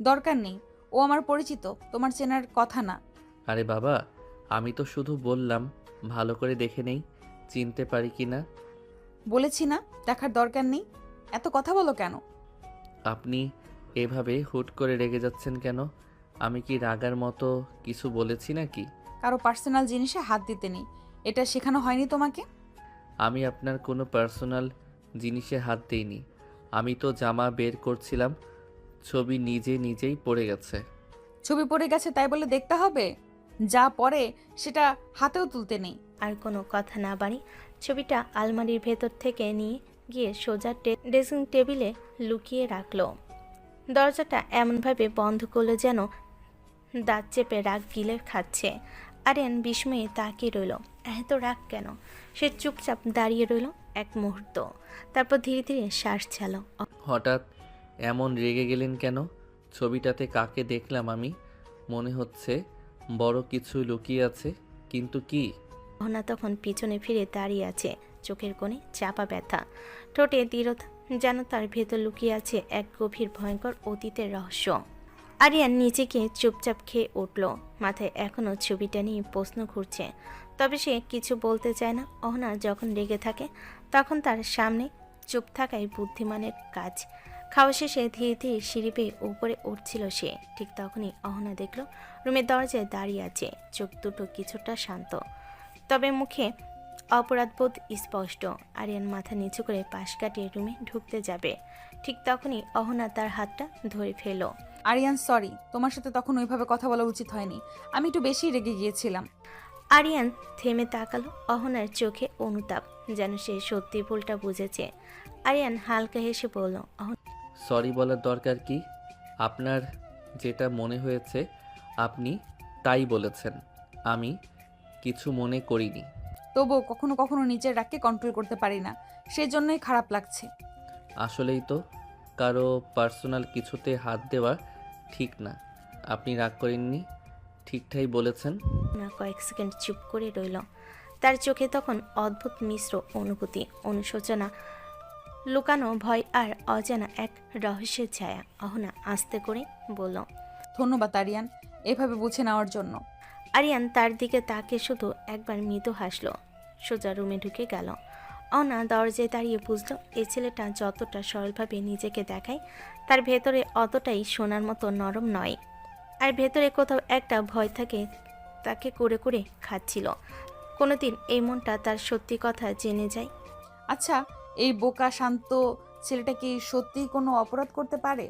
দরকার নেই, ও আমার পরিচিত, তোমার চেনার কথা না। আরে বাবা, আমি তো শুধু বললাম ভালো করে দেখে নেই, চিনতে পারি কি না। বলেছি না দেখার দরকার নেই, এত কথা বলো কেন? আপনি এভাবে হুট করে রেগে যাচ্ছেন কেন? আমি কি রাগার মতো কিছু বলেছি নাকি? কারো পার্সোনাল জিনিসে হাত দিতে নেই, এটা শেখানো হয়নি তোমাকে? আমি আপনার কোনো পার্সোনাল জিনিসে হাত দেইনি। আমি তো জামা বের করছিলাম, ছবি নিজেই পড়ে গেছে। ছবি পড়ে গেছে তাই বলে দেখতে হবে? যা পড়ে সেটা হাতেও তুলতে নেই। আর কোনো কথা না বাড়ি ছবিটা আলমারির ভেতর থেকে নিয়ে গিয়ে সোজা ড্রেসিং টেবিলে লুকিয়ে রাখলো। দরজাটা এমনভাবে বন্ধ করলো যেন দাঁত চেপে রাগ গিলে খাচ্ছে। আরিয়ান বিস্ময়ে তাকিয়ে রইল। এত রাগ কেন? সে চুপচাপ দাঁড়িয়ে রইল এক মুহূর্ত, তারপর ধীরে ধীরে শ্বাস ছাড়ল। হঠাৎ এমন রেগে গেলেন কেন? ছবিটাতে কাকে দেখলাম আমি? মনে হচ্ছে বড় কিছু লুকিয়ে আছে, কিন্তু কি? অহনা তখন পিছনে ফিরে দাঁড়িয়ে আছে, চোখের কোণে চাপা ব্যথা, ঠোঁটে দৃঢ়তা, যেন তার ভেতর লুকিয়ে আছে এক গভীর ভয়ঙ্কর অতীতের রহস্য। আরিয়ান নিচেকে চুপচাপ খেয়ে উঠল। মাথায় এখনও ছবিটা নিয়ে প্রশ্ন ঘুরছে, তবে সে কিছু বলতে চায় না। অহনা যখন রেগে থাকে তখন তার সামনে চুপ থাকাই বুদ্ধিমানের কাজ। খাওয়া শেষে ধীরে ধীরে সিঁড়ি বেয়ে উপরে উঠছিল সে। ঠিক তখনই অহনা দেখল রুমের দরজায় দাঁড়িয়ে আছে, চোখ দুটো কিছুটা শান্ত, তবে মুখে অপরাধবোধ স্পষ্ট। আরিয়ান মাথা নিচু করে পাশ কাটিয়ে রুমে ঢুকতে যাবে, ঠিক তখনই অহনা তার হাতটা ধরে ফেলল। আরিয়ান সরি, তোমার সাথে তখন ওইভাবে কথা বলা উচিত হয়নি, আমি একটু বেশি রেগে গিয়েছিলাম। আরিয়ান থেমে তাকালো। অহনার চোখে অনুতাপ, যেন সে সত্যি ভুলটা বুঝেছে। আরিয়ান হালকা হেসে বলল, সরি বলার দরকার কি? আপনার যেটা মনে হয়েছে আপনি তাই বলেছেন, আমি কিছু মনে করিনি। তবুও কখনো কখনো নিজের রাগকে কন্ট্রোল করতে পারি না, সেজন্যই খারাপ লাগছে। আসলেই তো, কারো পার্সোনাল কিছুতে হাত দেওয়া ঠিক না। আপনি রাগ করেননি, ঠিকঠাকই বলেছেন। না কয়েক সেকেন্ড চুপ করে রইল। তার চোখে তখন অদ্ভুত মিশ্র অনুভূতি, অনুশোচনা, লুকানো ভয় আর অজানা এক রহস্যের ছায়া। অহনা আস্তে করে বলল, ধন্যবাদ আরিয়ান, এভাবে বুঝে নেওয়ার জন্য। আরিয়ান তার দিকে তাকে শুধু একবার মৃদু হাসল, সোজা রুমে ঢুকে গেল। অনা দরজায় দাঁড়িয়ে বুঝল এই ছেলেটা যতটা সরলভাবে নিজেকে দেখায় তার ভেতরে অতটাই সোনার মতো নরম নয়। আর ভেতরে কোথাও একটা ভয় থাকে তাকে করে করে খাচ্ছিল। কোনোদিন এই মনটা তার সত্যি কথা জেনে যায়। আচ্ছা, এই বোকা শান্ত ছেলেটা কি সত্যিই কোনো অপরাধ করতে পারে?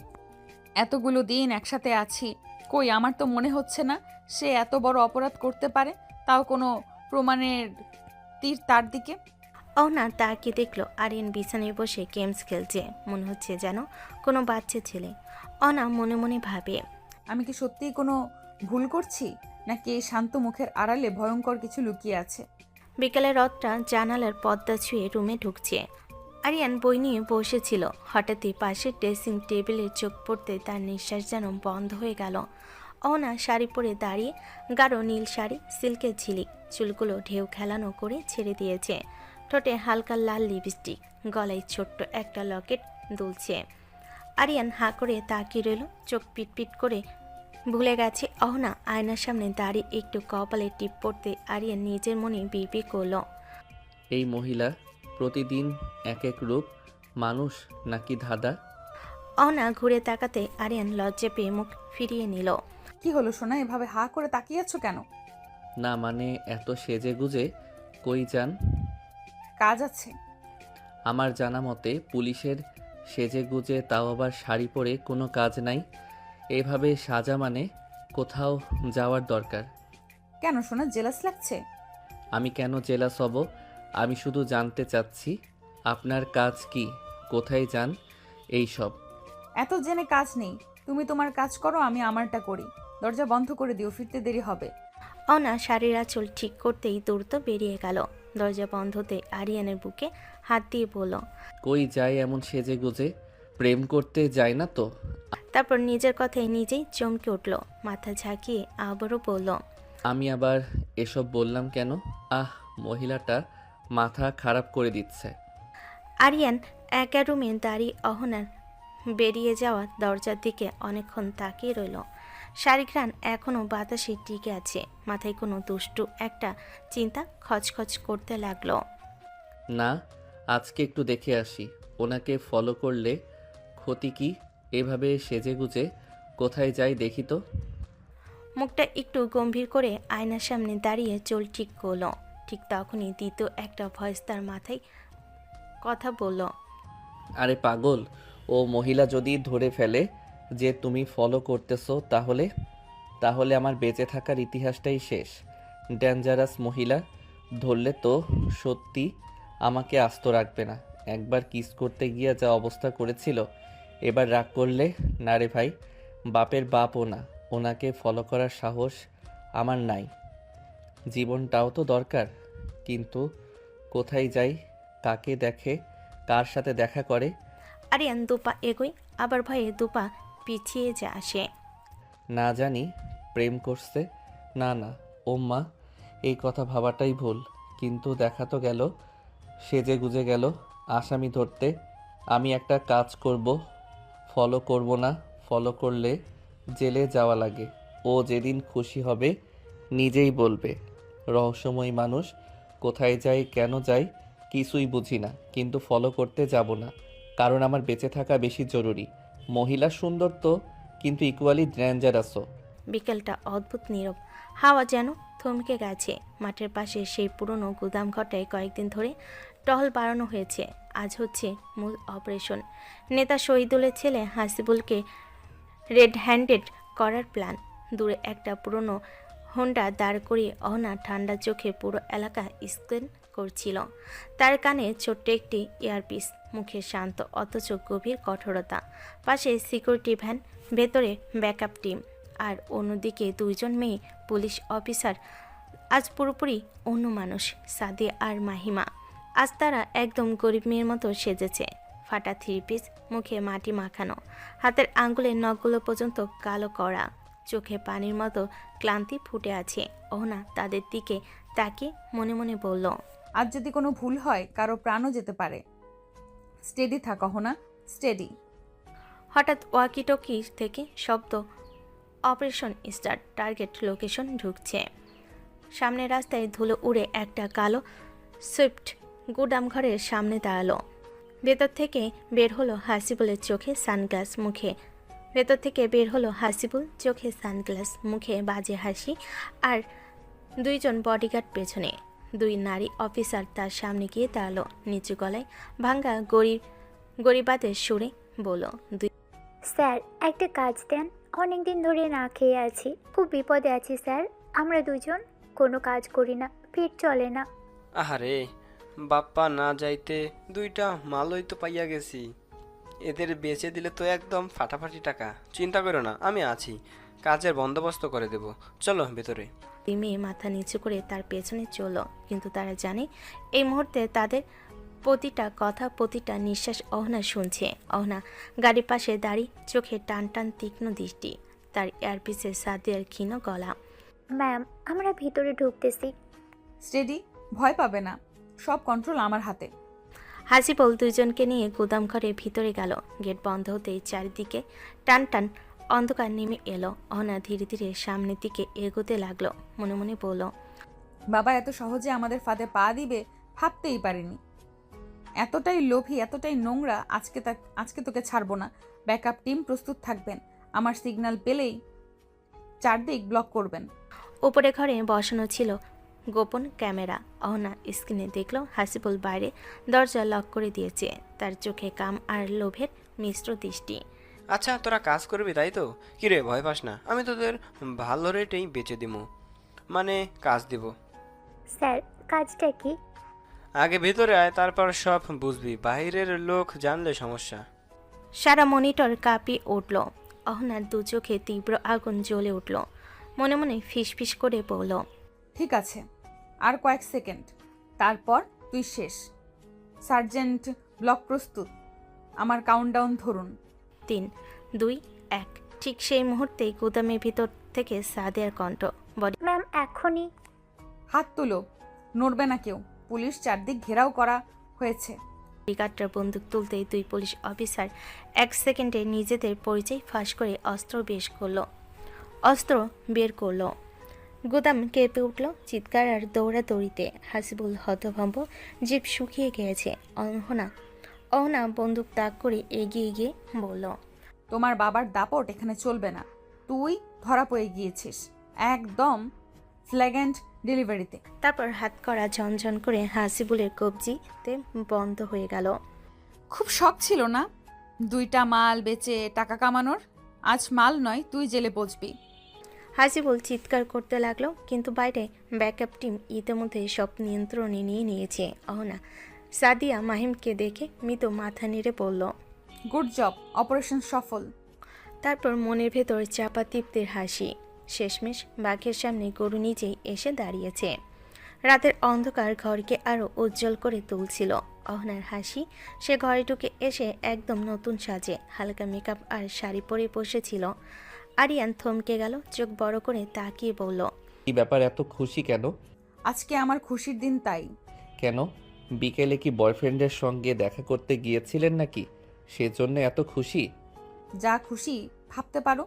এতগুলো দিন একসাথে আছি, কই আমার তো মনে হচ্ছে না সে এত বড় অপরাধ করতে পারে, তাও কোনো প্রমাণের তীর তার দিকে। অহনা তাকে দেখলো আরিয়ান বিছানায় বসে গেমস খেলছে, মনে হচ্ছে যেন কোনো বাচ্চা ছেলে। অনা মনে মনে ভাবে, আমি কি সত্যিই কোনো ভুল করছি, নাকি এই শান্ত মুখের আড়ালে ভয়ঙ্কর কিছু লুকিয়ে আছে? বিকেলের রথটা জানালার পর্দা ছুঁয়ে রুমে ঢুকছে। আরিয়ান বই নিয়ে বসেছিল, হঠাৎই পাশের ড্রেসিং টেবিলে চোখ পড়তে তার নিঃশ্বাস যেন বন্ধ হয়ে গেল। অহনা শাড়ি পরে দাঁড়িয়ে, গাঢ় নীল শাড়ি, সিল্কের ঝিলিক, চুলগুলো ঢেউ খেলানো করে ছেড়ে দিয়েছে, ঠোঁটে হালকা লাল লিপস্টিক, গলায় ছোট্ট একটা লকেট দুলছে। আরিয়ান হাঁ করে তাকিয়ে রইল, চোখ পিটপিট করে। ভুলে গেছে অহনা আয়নার সামনে দাঁড়িয়ে একটু কপালে টিপ পড়তে আরিয়ান নিজের মনে বিড়বিড় করল, এই মহিলা প্রতিদিন এক এক রূপ, মানুষ নাকি ধাঁধা? অহনা ঘুরে তাকাতে আরিয়ান লজ্জা পেয়ে মুখ ফিরিয়ে নিল। কি হলো সোনা, এভাবে হাঁ করে তাকিয়ে আছো কেন? না মানে এত সেজে গুজে কই যান? কাজ আছে। আমার জানা মতে পুলিশের সেজে গুজে, তাও আবার শাড়ি পরে কোনো কাজ নাই। এভাবে সাজা মানে কোথাও যাওয়ার দরকার। কেন সোনা, জেলাস লাগছে? আমি কেন জেলাস হব? আমি শুধু জানতে চাচ্ছি আপনার কাজ কি, কোথায় যান, এই সব? এত জেনে কাজ নেই, তুমি তোমার কাজ করো, আমি আমারটা করি। দরজা বন্ধ করে দিও, ফিরতে দেরি হবে। অহনা শাড়ির আঁচল ঠিক করতেই দ্রুত বেরিয়ে গেল। দরজা বন্ধ হতে আরিয়ানের বুকে হাত দিয়ে বলল, কই যায় এমন সেজে গুজে? প্রেম করতে যায় না তো? তারপর নিজের কথায় নিজেই চমকে উঠল, মাথা ঝাঁকিয়ে আবারও বলল, আমি আবার এসব বললাম কেন? মহিলাটা মাথা খারাপ করে দিচ্ছে। আরিয়ান একা রুমে দাঁড়িয়ে অহনার বেরিয়ে যাওয়া দরজার দিকে অনেকক্ষণ তাকিয়ে রইল। শাড়িঘ্রাণ এখনও বাতাসে টিকে আছে। মাথায় কোনো দুষ্টু একটা চিন্তা খচখচ করতে লাগলো। না, আজকে একটু দেখে আসি, ওনাকে ফলো করলে ক্ষতি কি? এভাবে সেজে গুজে কোথায় যাই দেখি তো। মুখটা একটু গম্ভীর করে আয়নার সামনে দাঁড়িয়ে চুল ঠিক করলো। ঠিক তখনই দ্বিতীয় একটা ভয়েস তার মাথায় কথা বলল, আরে পাগল, ও মহিলা যদি ধরে ফেলে যে তুমি ফলো করতেছো, তাহলে আমার বেঁচে থাকার ইতিহাসটাই শেষ। ডেঞ্জারাস মহিলা ধরলে তো সত্যি আমাকে আস্ত রাখবে না। একবার কিস করতে গিয়ে যা অবস্থা করেছিল, এবার রাগ করলে? না রে ভাই, বাপের বাপও না, ওনাকে ফলো করার সাহস আমার নাই। জীবনটাও তো দরকার। কিন্তু কোথায় যাই, কাকে দেখে, কার সাথে দেখা করে? আরিয়ান দুপা এগোয়, আবার ভয়ে দুপা পিছিয়ে যা আসে। না জানি প্রেম করছে। না না, ও মা, এই কথা ভাবাটাই ভুল। কিন্তু দেখা তো গেল, সেজে গুজে গেল আসামি ধরতে। আমি একটা কাজ করব, ফলো করব না। ফলো করলে জেলে যাওয়া লাগে। ও যেদিন খুশি হবে নিজেই বলবে। রহস্যময় মানুষ, কোথায় যায়, কেন যায় কিছুই বুঝি না, কিন্তু ফলো করতে যাব না, কারণ আমার বেঁচে থাকা বেশি জরুরি। মহিলা সুন্দর তো, কিন্তু ইকুয়ালি ডেঞ্জারাসও। বিকেলটা অদ্ভুত নীরব। হাওয়া যেন থমকে গেছে। মাঠের পাশে সেই পুরনো গুদাম ঘটায় কয়েকদিন ধরে টহল বাড়ানো হয়েছে। আজ হচ্ছে মূল অপারেশন। নেতা শহীদুলের ছেলে হাসিবুলকে রেড হ্যান্ডেড করার প্ল্যান। দূরে একটা পুরনো হোন্ডা দাঁড় করিয়ে অহনা ঠান্ডা চোখে পুরো এলাকা স্ক্যান করছিল। তার কানে ছোট্ট একটি ইয়ারপিস, মুখে শান্ত অথচ গভীর কঠোরতা। পাশে সিকিউরিটি ভ্যান, ভেতরে ব্যাকআপ টিম, আর অন্যদিকে দুইজন মেয়ে পুলিশ অফিসার। আজ পুরোপুরি অন্য মানুষ, সাদিয়া আর মাহিমা। আজ তারা একদম গরিব মেয়ের মতো সেজেছে। ফাটা থ্রি পিস, মুখে মাটি মাখানো, হাতের আঙ্গুলের নখগুলো পর্যন্ত কালো করা, চোখে পানির মতো ক্লান্তি ফুটে আছে। অহনা তাদের দিকে তাকিয়ে মনে মনে বলল, আজ যদি কোনো ভুল হয়, কারো প্রাণও যেতে পারে। স্টেডি থাকো না, স্টেডি। হঠাৎ ওয়াকিটকি থেকে শব্দ, অপারেশন স্টার্ট, টার্গেট লোকেশন ঢুকছে। সামনের রাস্তায় ধুলো উড়ে একটা কালো সুইফট গুদাম ঘরের সামনে দাঁড়ালো। ভেতর থেকে বের হলো হাসিবুলের চোখে সানগ্লাস, মুখে চোখে সানগ্লাস, মুখে বাজে হাসি, আর দুইজন বডিগার্ড পেছনে। দুই নারী অফিসার তার সামনে গিয়ে দাঁড়ালো। নিচু গলায় ভাঙ্গা গরিবাদের সুরে বলল, স্যার, একটা কাজ দেন। অনেক দিন ধরে না খেয়ে আছি, খুব বিপদে আছি স্যার। আমরা দুজন কোনো কাজ করি না, পেট চলে না। আহারে, বাপ্পা না যাইতে দুইটা মালই তো পাইয়া গেছি। এদের বেচে দিলে তো একদম ফাটাফাটি টাকা। চিন্তা করো না, আমি আছি, কাজের বন্দোবস্ত করে দেব। চলো ভেতরে। মেয়ে মাথা নিচু করে তার পেছনে চলল। কিন্তু তারা জানে এই মুহূর্তে তাদের প্রতিটা কথা, প্রতিটা নিঃশ্বাস অহনা শুনছে। অহনা গাড়ির পাশে দাঁড়িয়ে, চোখে টান টান তীক্ষ্ণ দৃষ্টি, তার এয়ারপিসে সাদিয়ার ক্ষীণ গলা। ম্যাম, আমরা ভিতরে ঢুকতেছি। স্টেডি, ভয় পাবে না, সব কন্ট্রোল আমার হাতে। হাসিবুল দুইজনকে নিয়ে গুদাম ঘরে ভিতরে গেল। গেট বন্ধ হতেই চারিদিকে টান টান অন্ধকার নেমে এলো। অহনা ধীরে ধীরে সামনের দিকে এগোতে লাগলো। মনে মনে বলল, বাবা এত সহজে আমাদের ফাঁদে পা দিবে ভাবতেই পারিনি। এতটাই লোভী, এতটাই নোংরা। আজকে তোকে ছাড়বো না। ব্যাকআপ টিম প্রস্তুত থাকবেন। আমার সিগন্যাল পেলেই চারদিক ব্লক করবেন। উপরে ঘরে বসানো ছিল গোপন ক্যামেরা। অহনা স্ক্রিনে দেখল হাসিবুল বাইরে দরজা লক করে দিয়েছে। তার চোখে কাম আর লোভের মিশ্র দৃষ্টি। আচ্ছা, তোরা কাজ করবি তাই তো? কিরে, ভয় পাস না, আমি তোদের ভালো রেটেই বেচে দিব, মানে কাজ দিব। স্যার, কাজটা কি? আগে ভিতরে আয়, তারপর সব বুঝবি। বাইরের লোক জানলে সমস্যা। সারা মনিটর কাঁপিয়ে উঠল। অহনার দু চোখে তীব্র আগুন জ্বলে উঠল। মনে মনে ফিসফিস করে বলল, ঠিক আছে, আর কয়েক সেকেন্ড, তারপর তুই শেষ। সার্জেন্ট ব্লক প্রস্তুত, আমার কাউন্টডাউন ধরুন। 3, 2, 1। ঠিক সেই মুহূর্তেই গুদামের ভিতর থেকে সাদিয়ার কণ্ঠ। বডি ম্যাম এখনই। হাত তুলো, নড়বে না কেউ, পুলিশ চারদিক ঘেরাও করা হয়েছে। গার্ডরা বন্দুক তুলতেই 2 পুলিশ অফিসার 1 সেকেন্ডে নিজেদের পরিচয় ফাঁস করে অস্ত্র বের করলো। গুদাম কেঁপে উঠল চিৎকার আর দৌড়াদৌড়িতে। হাসিবুল হতভম্ব, জিভ শুকিয়ে গিয়েছে। অহনা বন্দুক তাক করে এগিয়ে গিয়ে বলল, তোমার বাবার দাপট এখানে চলবে না। তুই ধরা পড়ে গিয়েছিস একদম ফ্ল্যাগ্যান্ট ডেলিভারিতে। তারপর হাত করা ঝনঝন করে হাসিবুলের কবজিতে বন্ধ হয়ে গেল। খুব শখ ছিল না 2টা মাল বেচে টাকা কামানোর? আজ মাল নয়, তুই জেলে পৌঁছবি। হাসিবুল চিৎকার করতে লাগলো, কিন্তু বাইরে ব্যাকআপ টিম ইতিমধ্যে সব নিয়ন্ত্রণে নিয়ে নিয়েছে। অহনা সাদিয়া মাহিমকে দেখে মৃত মাথা নেড়ে পড়ল। গুড জব, অপারেশন সফল। তারপর মনের ভেতর চাপা তৃপ্তির হাসি। শেষমেশ বাঘের সামনে গরু নিজেই এসে দাঁড়িয়েছে। রাতের অন্ধকার ঘরকে আরও উজ্জ্বল করে তুলছিল অহনার হাসি। সে ঘরে ঢুকে এসে একদম নতুন সাজে হালকা মেকআপ আর শাড়ি পরে বসেছিল। আরিয়ান থমকে গেল, চোখ বড় করে তাকিয়ে বলল, কি ব্যাপার, এত খুশি কেন? আজকে আমার খুশির দিন, তাই। কেন, বিকেলে কি বয়ফ্রেন্ডের সঙ্গে দেখা করতে গিয়েছিলেন নাকি, সেজন্য এত খুশি? যা খুশি ভাবতে পারো।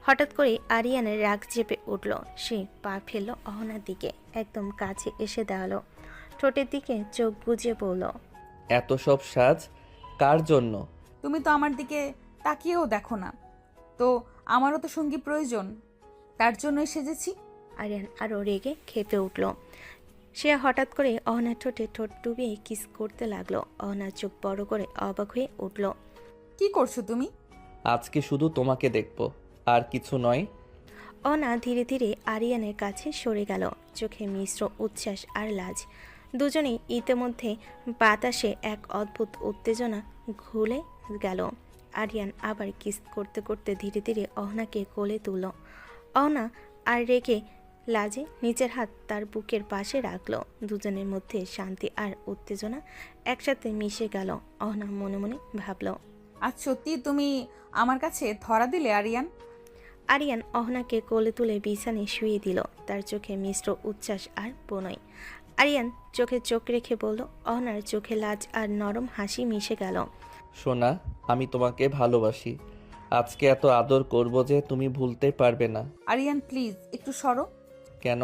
হঠাৎ করে আরিয়ানের রাগ চেপে উঠল। সে পা ফেলল অহনার দিকে, একদম কাছে এসে দাঁড়ালো। ঠোঁটের দিকে চোখ বুজে বলল, এত সব সাজ কার জন্য? তুমি তো আমার দিকে তাকিয়েও দেখো না, তো আমারও তো সঙ্গী প্রয়োজন, তার জন্যই সেজেছি। আরিয়ান আরও রেগে খেপে উঠল। সে হঠাৎ করে অহনার ঠোঁটে ঠোঁট ডুবিয়ে কিস করতে লাগলো। অহনার চোখ বড় করে অবাক হয়ে উঠল। কি করছো তুমি? আজকে শুধু তোমাকে দেখব, আর কিছু নয়। অহনা ধীরে ধীরে আরিয়ানের কাছে সরে গেল, চোখে মিশ্র উচ্ছ্বাস আর লাজ। দুজনেই ইতিমধ্যে বাতাসে এক অদ্ভুত উত্তেজনা ঘুলে গেল। আরিয়ান আবার কিস করতে করতে ধীরে ধীরে অহনাকে কোলে তুলল। অহনা আর রেগে লাজে নিজের হাত তার বুকের পাশে রাখল। দুজনের মধ্যে শান্তি আর উত্তেজনা একসাথে মিশে গেল। অহনা মনে মনে ভাবল, আজ সত্যি তুমি আমার কাছে ধরা দিলে আরিয়ান। আরিয়ান অহনাকে কোলে তুলে বিছানে শুয়ে দিল, তার চোখে মিশ্র উচ্ছ্বাস আর প্রণয়। আরিয়ান চোখে চোখ রেখে বলল, অহনার চোখে লাজ আর নরম হাসি মিশে গেল। সোনা, আমি তোমাকে ভালোবাসি। আজকে এত আদর করব যে তুমি ভুলতে পারবে না। আরিয়ান প্লিজ একটু সরো। কেন,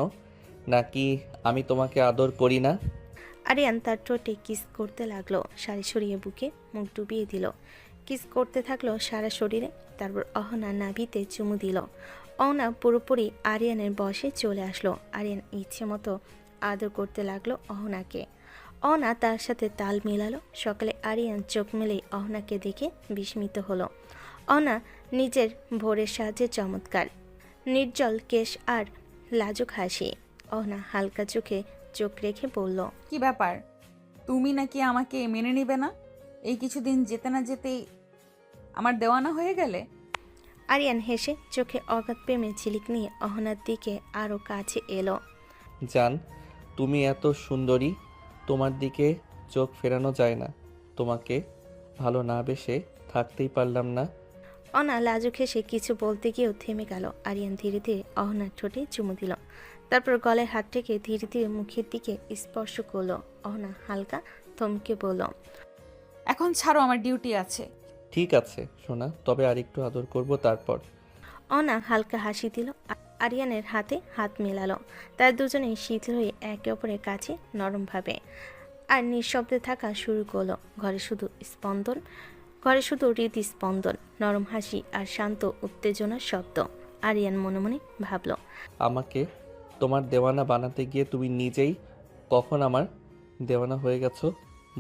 নাকি আমি তোমাকে আদর করি না? আরিয়ান তার ঠোঁটে কিস করতে লাগলো, শাড়ি সরিয়ে বুকে মুখ ডুবিয়ে দিল। কিস করতে থাকলো সারা শরীরে। তারপর অহনা নাভিতে চুমু দিল। অহনা পুরোপুরি আরিয়ানের বশে চলে আসলো। আরিয়ান ইচ্ছে মতো আদর করতে লাগলো অহনাকে। অহনা তার সাথে তাল মেলালো। সকালে আরিয়ান চোখ মেলেই অহনাকে দেখে বিস্মিত হলো। অহনা নিজের ভোরের সাজে চমৎকার, নির্জল কেশ আর লাজুক হাসি। অহনা হালকা চোখে চোখ রেখে বলল, কি ব্যাপার, তুমি নাকি আমাকে মেনে নিবে না? এই কিছুদিন যেতে না যেতেই আমার দেওয়ানা হয়ে গেলে। আরিয়ান হেসে চোখে অগাধ প্রেমে ঝিলিক নিয়ে অহনার দিকে আরও কাছে এলো। জান, তুমি এত সুন্দরী, তোমার দিকে চোখ ফেরানো যায় না। তোমাকে ভালো না বেসে থাকতেই পারলাম না। অহনা লাজুক হেসে কিছু বলতে গিয়েও থেমে গেল। আরিয়ান ধীরে ধীরে অহনার ঠোঁটে চুমু দিল, তারপর গলায় হাত রেখে ধীরে ধীরে মুখের দিকে স্পর্শ করলো। অহনা হালকা থমকে বলল, এখন ছাড়ো, আমার ডিউটি আছে। ঠিক আছে সোনা, তবে আর একটু আদর করব তারপর। অহনা হালকা হাসি দিল, আরিয়ানের হাতে হাত মেলালো। তার দুজনেই শীতল হয়ে একে অপরের কাছে নরমভাবে আর নিঃশব্দে থাকা শুরু করলো। ঘরে শুধু হৃদস্পন্দন, নরম হাসি আর শান্ত উত্তেজনার শব্দ। আরিয়ান মনে মনে ভাবল, আমাকে তোমার দেওয়ানা বানাতে গিয়ে তুমি নিজেই কখন আমার দেওয়ানা হয়ে গেছো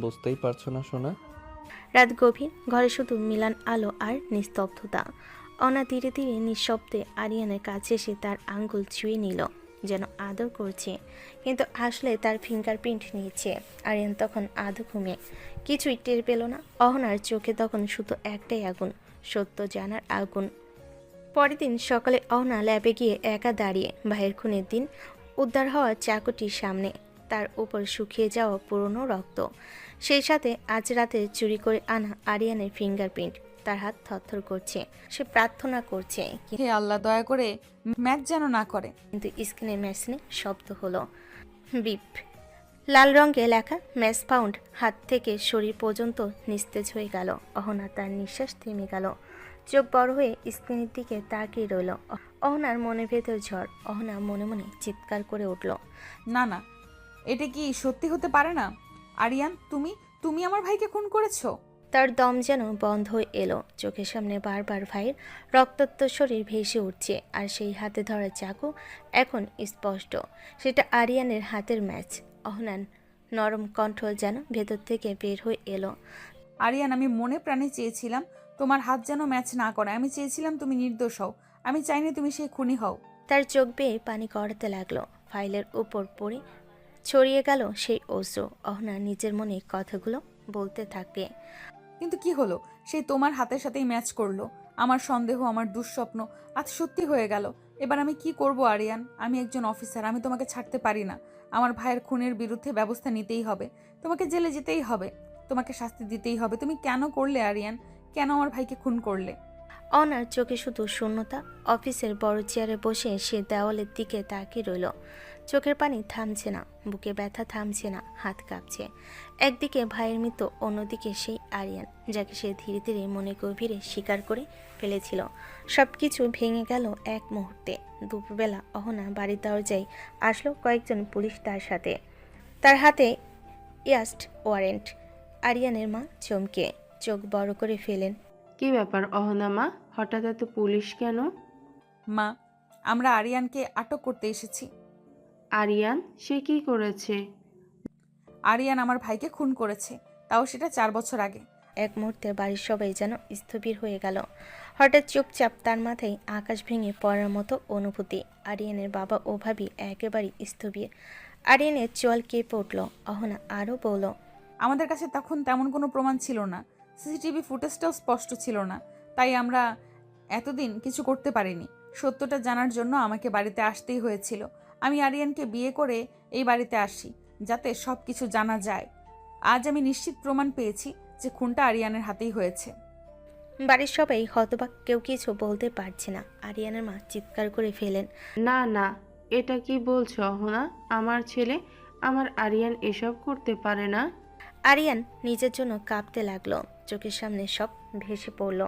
বুঝতেই পারছো না সোনা। রাত গভীর, ঘরে শুধু মিলান আলো আর নিস্তব্ধতা। অনা ধীরে ধীরে নিঃশব্দে আরিয়ানের কাছে এসে তার আঙ্গুল ছুঁয়ে নিল। যেন আদর করছে, কিন্তু আসলে তার ফিঙ্গারপ্রিন্ট নিয়েছে। আরিয়ান তখন আধো ঘুমে কিছুই টের পেল না। অহনার চোখে তখন শুধু একটাই আগুন, সত্য জানার আগুন। পরের দিন সকালে অহনা ল্যাবে গিয়ে একা দাঁড়িয়ে ভাইয়ের খুনের দিন উদ্ধার হওয়া চাকুটির সামনে, তার উপর শুকিয়ে যাওয়া পুরনো রক্ত, সেই সাথে আজ রাতে চুরি করে আনা আরিয়ানের ফিঙ্গারপ্রিন্ট। তার হাত থরথর করছে, সে প্রার্থনা করছে হে আল্লাহ, দয়া করে ম্যাচ যেন না করে। কিন্তু স্ক্রিনের মেশিনে শব্দ হলো বিপ। লাল রঙে লেখা ম্যাচ ফাউন্ড। হাত থেকে শরীর পর্যন্ত নিস্তেজ হয়ে গেল। অহনা তার নিঃশ্বাস থেমে গেল, চোখ বড় হয়ে স্ক্রিনের দিকে তাকিয়ে রইল। অহনার মনে ভেতর ঝড়। অহনা মনে মনে চিৎকার করে উঠল, না না, এটা কি সত্যি হতে পারে না। আরিয়ান, তুমি তুমি আমার ভাইকে খুন করেছো? তার দম যেন বন্ধ হয়ে এলো। চোখের সামনে বারবার ভাইয়ের রক্তাক্ত শরীর ভেসে উঠছে, আর সেই হাতে ধরা চাকু এখন স্পষ্ট, সেটা আরিয়ানের হাতের ম্যাচ। অহনান নরম কণ্ঠ যেন ভেতর থেকে বের হয়ে এলো, আরিয়ান, আমি মনে প্রাণে চেয়েছিলাম তোমার হাত যেন ম্যাচ না করে। আমি চেয়েছিলাম তুমি নির্দোষ হও। আমি চাইনি তুমি সেই খুনি হও। তার চোখ বেয়ে পানি গড়াতে লাগলো। ফাইলের উপর পড়ে ছড়িয়ে গেল সেই অশ্রু। অহনা নিজের মনে কথাগুলো বলতে থাকে, কিন্তু কি হলো? সেই তোমার হাতের সাথেই ম্যাচ করলো। আমার সন্দেহ, আমার দুঃস্বপ্ন আজ সত্যি হয়ে গেল। এবার আমি কি করব আরিয়ান? আমি একজন অফিসার, আমি তোমাকে ছাড়তে পারি না। আমার ভাইয়ের খুনের বিরুদ্ধে ব্যবস্থা নিতেই হবে। তোমাকে জেলে যেতেই হবে, তোমাকে শাস্তি দিতেই হবে। তুমি কেন করলে আরিয়ান? কেন আমার ভাইকে খুন করলে? অনার চোখে শুধু শূন্যতা। অফিসের বড় চেয়ারে বসে সে দেওয়ালের দিকে তাকিয়ে রইল। চোখের পানি থামছে না, বুকে ব্যথা থামছে না, হাত কাঁপছে। একদিকে ভাইয়ের মৃত্যু, অন্যদিকে সেই আরিয়ান, যাকে সে ধীরে ধীরে মনে গভীরে স্বীকার করে ফেলেছিল। সব কিছু ভেঙে গেল এক মুহূর্তে। দুপুরবেলা অহনা বাড়ির দরজায় আসলো কয়েকজন পুলিশ তার সাথে, তার হাতে অ্যারেস্ট ওয়ারেন্ট। আরিয়ানের মা চমকে চোখ বড় করে ফেলেন। কি ব্যাপার অহনা মা, হঠাৎ এত পুলিশ কেন? মা, আমরা আরিয়ানকে আটক করতে এসেছি। আরিয়ান, সে কি করেছে? আরিয়ান আমার ভাইকে খুন করেছে, তাও সেটা 4 বছর আগে। এক মুহূর্তে বাড়ির সবাই যেন স্থবির হয়ে গেল। হঠাৎ চুপচাপ তার মাথায় আকাশ ভেঙে পড়ার মতো অনুভূতি। আরিয়ানের বাবা ও ভাবি একেবারে স্থবির। আরিয়ানের চোয়াল কেঁপে উঠল। অহনা আরও বলল, আমাদের কাছে তখন তেমন কোনো প্রমাণ ছিল না, সিসিটিভি ফুটেজটাও স্পষ্ট ছিল না, তাই আমরা এতদিন কিছু করতে পারিনি। সত্যটা জানার জন্য আমাকে বাড়িতে আসতেই হয়েছিল। আমি আরিয়ানকে বিয়ে করে এই বাড়িতে আসি, যাতে সব কিছু জানা যায়। আজ আমি নিশ্চিত প্রমাণ পেয়েছি যে খুনটা আরিয়ানের হাতেই হয়েছে। বাড়ির সবাই হতবাক, কেউ কিছু বলতে পারছে না। আরিয়ানের মা চিৎকার করে ফেলেন, না না, এটা কি বলছো অহনা? আমার ছেলে, আমার আরিয়ান এসব করতে পারে না। আরিয়ান নিজের জন্য কাঁপতে লাগলো। চোখের সামনে সব ভেসে পড়ল,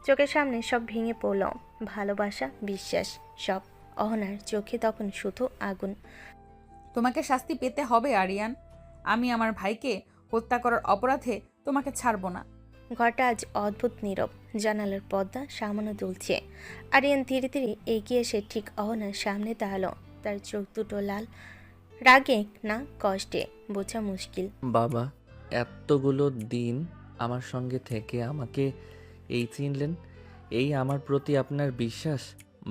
চোখের সামনে সব ভেঙে পড়ল। ভালোবাসা, বিশ্বাস, সব। অহনার চোখে তখন শুধু আগুন। তোমাকে শাস্তি পেতে হবে আরিয়ান। আমি আমার ভাইকে হত্যা করার অপরাধে তোমাকে ছাড়ব না। ঘরটা আজ অদ্ভুত নীরব। জানালার পর্দা সামান্য দুলছে। আরিয়ান ধীরে ধীরে এগিয়ে এসে ঠিক অহনার সামনে দাঁড়ালো। তার চোখ দুটো লাল, রাগে না কষ্টে বোঝা মুশকিল। বাবা, এতগুলো দিন আমার সঙ্গে থেকে আমাকে এই চিনলেন? এই আমার প্রতি আপনার বিশ্বাস,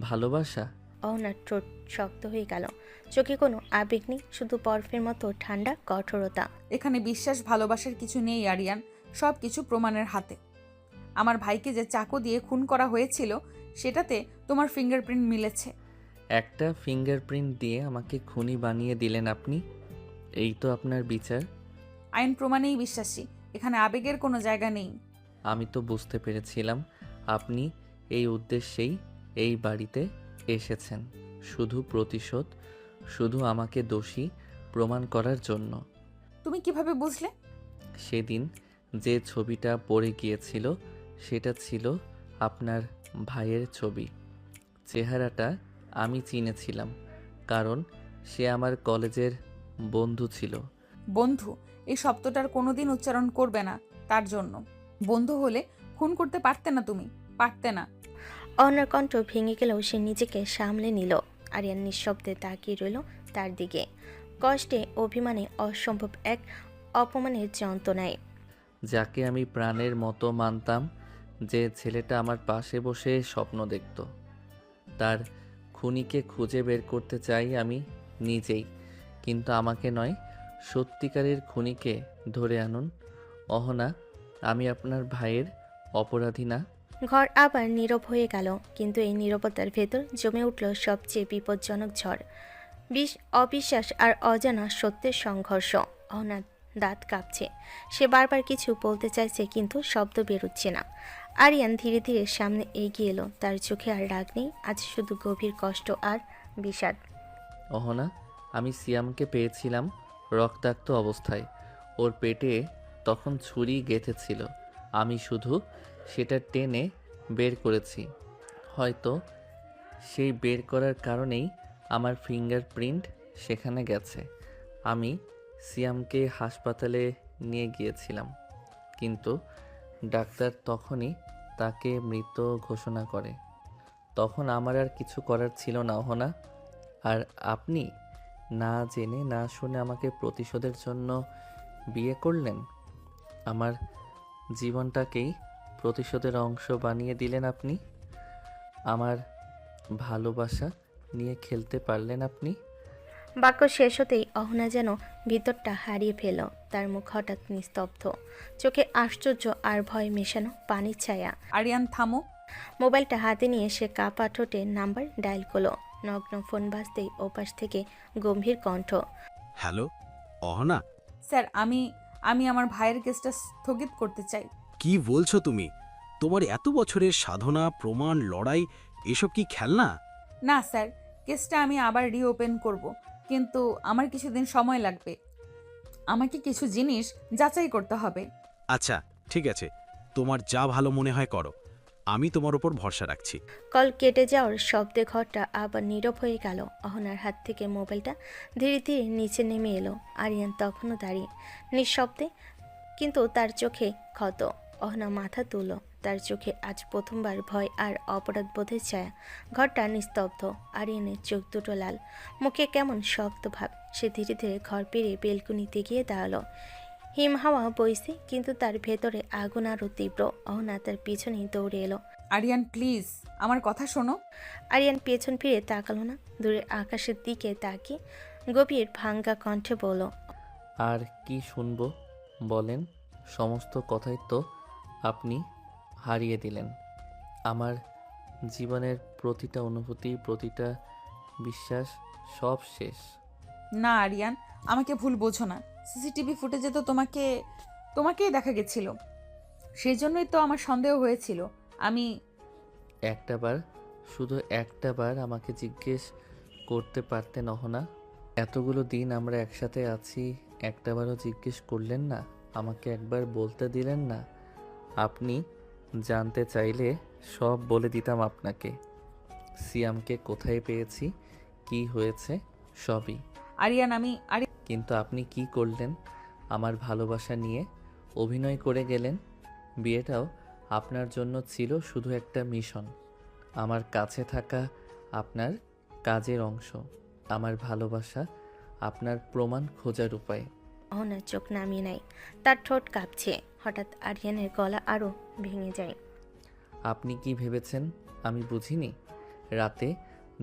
ভালোবাসা? অহনার ঠোঁট শক্ত হয়ে গেল, চোখে কোনো আবেগ নেই, শুধু বরফের মতো ঠান্ডা কঠোরতা। এখানে বিশ্বাস ভালোবাসার কিছু নেই আরিয়ান, সব কিছু প্রমাণের হাতে। আমার ভাইকে যে চাকু দিয়ে খুন করা হয়েছিল সেটাতে তোমার ফিঙ্গারপ্রিন্ট মিলেছে। একটা ফিঙ্গারপ্রিন্ট দিয়ে আমাকে খুনি বানিয়ে দিলেন আপনি? এই তো আপনার বিচার? আইন প্রমাণেই বিশ্বাসী, এখানে আবেগের কোনো জায়গা নেই। আমি তো বুঝতে পেরেছিলাম আপনি এই উদ্দেশ্যেই এই বাড়িতে এসেছেন, শুধু প্রতিশোধ, শুধু আমাকে দোষী প্রমাণ করার জন্য। তুমি কিভাবে বুঝলে? সেদিন যে ছবিটা পড়ে গিয়েছিল সেটা ছিল আপনার ভাইয়ের ছবি। চেহারাটা আমি চিনেছিলাম, কারণ সে আমার কলেজের বন্ধু ছিল। বন্ধু এই শব্দটার কোনোদিন উচ্চারণ করবে না তার জন্য। বন্ধু হলে খুন করতে পারতে না, তুমি পারতে না। অহনার কণ্ঠ ভেঙে গেলেও সে নিজেকে সামলে নিল। আরিয়ান নিঃশব্দে তাকিয়ে রইল তার দিকে, কষ্টে, অভিমানে, অসম্ভব এক অপমানের যন্ত্রণায়। যাকে আমি প্রাণের মতো মানতাম, যে ছেলেটা আমার পাশে বসে স্বপ্ন দেখত, তার খুনিকে খুঁজে বের করতে চাই আমি নিজেই, কিন্তু আমাকে নয়, সত্যিকারের খুনিকে ধরে আনুন। অহনা, আমি আপনার ভাইয়ের অপরাধী না। ঘর আবার নীরব হয়ে গেল, কিন্তু এই নীরবতার ভেতর জমে উঠল সবচেয়ে বিপজ্জনক ঝড়। অবিশ্বাস আর অজানা সত্যের সংঘর্ষ। অহনার দাঁত কাঁপছে, সে বারবার কিছু বলতে চাইছে কিন্তু শব্দ বেরোচ্ছে না। আরিয়ান ধীরে ধীরে সামনে এগিয়ে এলো, তার চোখে আর রাগ নেই, আজ শুধু গভীর কষ্ট আর বিষাদ। অহনা, আমি সিয়ামকে পেয়েছিলাম রক্তাক্ত অবস্থায়, ওর পেটে তখন ছুরি গেঁথেছিল, আমি শুধু সেটা টেনে বের করেছি। হয়তো সেই বের করার কারণেই আমার ফিঙ্গারপ্রিন্ট সেখানে গেছে। আমি সিয়ামকে হাসপাতালে নিয়ে গিয়েছিলাম, কিন্তু ডাক্তার তখনই তাকে মৃত ঘোষণা করে। তখন আমার আর কিছু করার ছিল না অহনা। আর আপনি না জেনে না শুনে আমাকে প্রতিশোধের জন্য বিয়ে করলেন। আমার জীবনটাকেই প্রতিশোধের অংশ বানিয়ে দিলেন আপনি। আমার ভালোবাসা নিয়ে খেলতে পারলেন আপনি। বাক্য শেষ হতেই অহনা যেন ভিতরটা হারিয়ে ফেল, তার মুখ হঠাৎ নিস্তব্ধ, চোখে আশ্চর্য আর ভয় মেশানো পানির ছায়া। আরিয়ান থামো। মোবাইলটা হাতে নিয়ে সে কাপা ঠোঁটে নাম্বার ডায়াল করলো। নগ্ন ফোন বাজতেই ওপাশ থেকে গম্ভীর কণ্ঠ। হ্যালো, অহনা? স্যার, আমি আমার ভাইয়ের কেসটা স্থগিত করতে চাই। কি বলছো তুমি? তোমার এত বছরের সাধনা, প্রমাণ, লড়াই, এসব কি খেলনা? না স্যার, কেসটা আমি আবার রিওপেন করব, কিন্তু আমার কিছুদিন সময় লাগবে। আমাকে কিছু জিনিস যাচাই করতে হবে। আচ্ছা, ঠিক আছে, তোমার যা ভালো মনে হয় করো, আমি তোমার উপর ভরসা রাখছি। কল কেটে যাওয়ার শব্দে ঘরটা আবার নীরব হয়ে গেল। অহনার হাত থেকে মোবাইলটা ধীরে ধীরে নিচে নেমে এলো। আরিয়ান তখনও দাঁড়িয়ে নিঃশব্দে, কিন্তু তার চোখে ক্ষত। অহনা মাথা তুলল, তার চোখে আজ প্রথমবার ভয় আর অপরাধ বোধের ছায়া। ঘরটা নিস্তব্ধ, আরিয়ানের চোখ দুটো লাল, মুখে কেমন শক্ত ভাব। সে ধীরে ধীরে ঘর পেরিয়ে বেলকুনিতে গিয়ে দাঁড়ালো। হিম হাওয়া বইছে, কিন্তু তার ভেতরে আগুন আরও তীব্র। অহনা তার পিছনেই দৌড়ে এলো। আরিয়ান প্লিজ, আমার কথা শোনো। আরিয়ান পেছন ফিরে তাকালো না, দূরের আকাশের দিকে তাকিয়ে গভীর ভাঙ্গা কণ্ঠে বলল, আর কি শুনবো বলেন? সমস্ত কথাই তো আপনি হারিয়ে দিলেন। আমার জীবনের প্রতিটা অনুভূতি, প্রতিটা বিশ্বাস, সব শেষ। না আরিয়ান, আমাকে ভুল বোঝো না। সিসিটিভি ফুটেজে তো তোমাকেই দেখা গেছিল, সেই জন্যই তো আমার সন্দেহ হয়েছিল। আমি একটাবার, শুধু একটাবার আমাকে জিজ্ঞেস করতে পারতেন অহনা? এতগুলো দিন আমরা একসাথে আছি, একটাবারও জিজ্ঞেস করলেন না? আমাকে একবার বলতে দিলেন না? আপনি জানতে চাইলে সব বলে দিতাম আপনাকে। সিয়ামকে কোথায় পেয়েছি, কি হয়েছে, সবই। আরিয়ান কিন্তু আপনি কি করলেন? আমার ভালোবাসা নিয়ে অভিনয় করে গেলেন। বিয়েটাও আপনার জন্য ছিল শুধু একটা মিশন। আমার কাছে থাকা আপনার কাজের অংশ, আমার ভালোবাসা আপনার প্রমাণ খোঁজার উপায়। অহনার চোখ নামিয়ে নেয়, তার ঠোঁট কাঁপছে। হঠাৎ আরিয়ানের গলা আরও ভেঙে যায়। আপনি কি ভেবেছেন আমি বুঝিনি? রাতে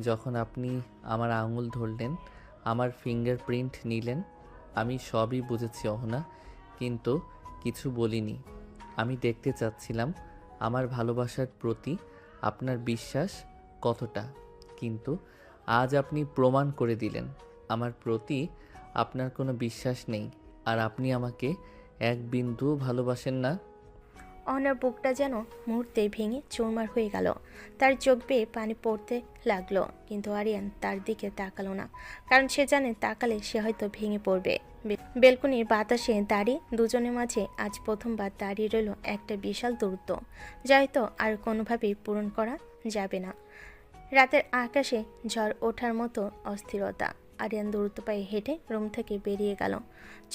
যখন আপনি আমার আঙুল ধরলেন, আমার ফিঙ্গারপ্রিন্ট নিলেন, আমি সবই বুঝেছি অহনা, কিন্তু কিছু বলিনি। আমি দেখতে চাচ্ছিলাম আমার ভালোবাসার প্রতি আপনার বিশ্বাস কতটা। কিন্তু আজ আপনি প্রমাণ করে দিলেন আমার প্রতি আপনার কোনো বিশ্বাস নেই, আর আপনি আমাকে এক বিন্দুও ভালোবাসেন না। অহনার বুকটা যেন মুহূর্তে ভেঙে চুরমার হয়ে গেল, তার চোখ বেয়ে পানি পড়তে লাগলো। কিন্তু আরিয়ান তার দিকে তাকালো না, কারণ সে জানে তাকালে সে হয়তো ভেঙে পড়বে। বেলকুনির বাতাসে দাঁড়িয়ে দুজনের মাঝে আজ প্রথমবার দাঁড়িয়ে রইল একটা বিশাল দূরত্ব, যা হয়তো আর কোনোভাবেই পূরণ করা যাবে না। রাতের আকাশে ঝড় ওঠার মতো অস্থিরতা। আরিয়ান দ্রুত পায়ে হেঁটে রুম থেকে বেরিয়ে গেল,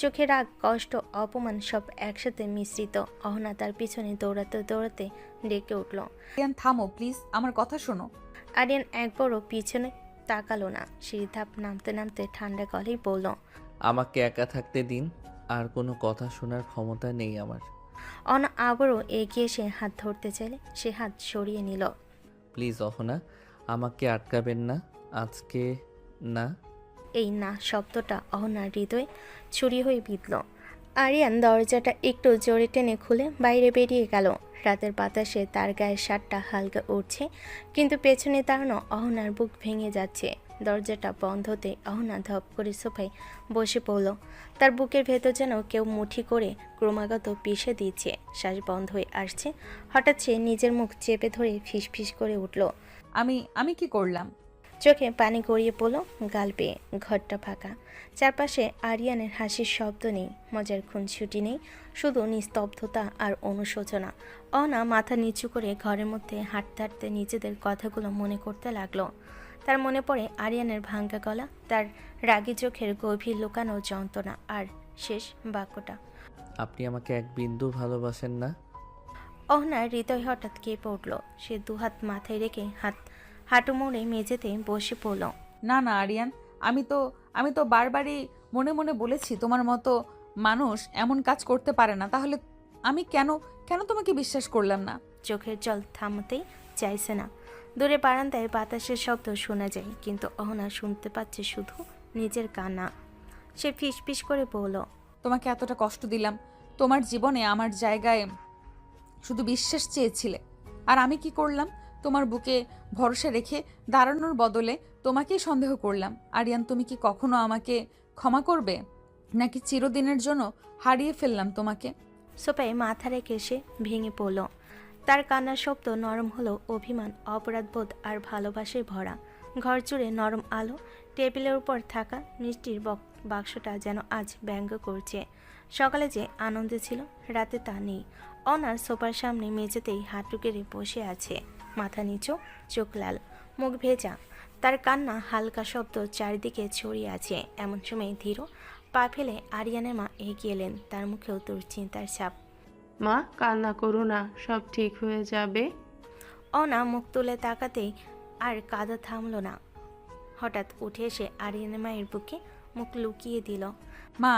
চোখে রাগ, কষ্ট, অপমান সব একসাথে মিশ্রিত। অহনা তার পিছনে দৌড়াতে দৌড়াতে ডেকে উঠল, আরিয়ান থামো প্লিজ, আমার কথা শোনো। আরিয়ান একবারও পিছনে তাকালো না, সিঁড়ি ধাপ নামতে নামতে ঠান্ডা গলেই বলল, আমাকে একা থাকতে দিন, আর কোনো কথা শোনার ক্ষমতা নেই আমার। অহনা আবারও এগিয়ে এসে হাত ধরতে চাইলে সে হাত সরিয়ে নিল। প্লিজ অহনা, আমাকে আটকাবেন না, আজকে না। এই না শব্দটা অহনার হৃদয়ে ছুরি হয়ে বিঁধল। আরিয়ান দরজাটা একটু জোরে টেনে খুলে বাইরে বেরিয়ে গেল। রাতের বাতাসে তার গায়ের শার্টটা হালকা উঠছে, কিন্তু পেছনে দাঁড়ানো অহনার বুক ভেঙে যাচ্ছে। দরজাটা বন্ধ হতে অহনা ধপ করে সোফায় বসে পড়ল। তার বুকের ভেতর যেন কেউ মুঠি করে ক্রমাগত পিষে দিচ্ছে। শ্বাস বন্ধ হয়ে আসছে। হঠাৎ সে নিজের মুখ চেপে ধরে ফিসফিস করে উঠল। আমি কি করলাম? চোখে পানি গড়িয়ে পড়ল, গাল বেয়ে। ঘরটা ফাঁকা, চারপাশে আরিয়ানের হাসির শব্দ নেই, মজার খুনসুটি নেই, শুধু নিস্তব্ধতা আর অনুশোচনা। অনা মাথা নিচু করে ঘরের মধ্যে হাঁটতে হাঁটতে নিজেদের কথাগুলো মনে করতে লাগলো। তার মনে পড়ে আরিয়ানের ভাঙ্গা গলা, তার রাগী চোখের গভীর লুকানো যন্ত্রণা, আর শেষ বাক্যটা, আপনি আমাকে এক বিন্দু ভালোবাসেন না। অহনার হৃদয় হঠাৎ কেঁপে উঠল। সে দুহাত মাথায় রেখে হাঁটু মোড়ে মেঝেতে বসে পড়ল। না না আরিয়ান, আমি তো বারবারই মনে মনে বলেছি তোমার মতো মানুষ এমন কাজ করতে পারে না। তাহলে আমি কেন কেন তোমাকে বিশ্বাস করলাম না? চোখের জল থামতেই চাইছে না। দূরে বারান্দায় বাতাসের শব্দ শোনা যায়, কিন্তু অহনা শুনতে পাচ্ছে শুধু নিজের কান্না। সে ফিসফিস করে বলল, তোমাকে এতটা কষ্ট দিলাম, তোমার জীবনে আমার জায়গায় শুধু বিশ্বাস চেয়েছিলে, আর আমি কি করলাম? তোমার বুকে ভরসা রেখে দাঁড়ানোর বদলে তোমাকেই সন্দেহ করলাম। আরিয়ান, তুমি কি কখনো আমাকে ক্ষমা করবে, নাকি চিরদিনের জন্য হারিয়ে ফেললাম তোমাকে? সোফায় মাথা রেখে সে ভেঙে পড়ল। তার কান্নার শব্দ নরম হলো অভিমান, অপরাধবোধ আর ভালোবাসায় ভরা। ঘর জুড়ে নরম আলো, টেবিলের উপর থাকা মিষ্টির বাক্সটা যেন আজ ব্যঙ্গ করছে। সকালে যে আনন্দে ছিল, রাতে তা নেই। অনার সোফার সামনে মেঝেতেই হাঁটু গেড়ে বসে আছে, মাথা নিচু, চোখ লাল, মুখ ভেজা। তার কান্না হালকা শব্দ চারিদিকে ছড়িয়ে আছে। এমন সময় ধীর পা ফেলে আরিয়ানের মা এগিয়ে এলেন, তার মুখেও দুশ্চিন্তার ছাপ। মা, কান্না করো না, সব ঠিক হয়ে যাবে। অনা মুখ তুলে তাকাতেই আর কাঁদা থামলো না। হঠাৎ উঠে এসে আরিয়ানের মায়ের বুকে মুখ লুকিয়ে দিল। মা,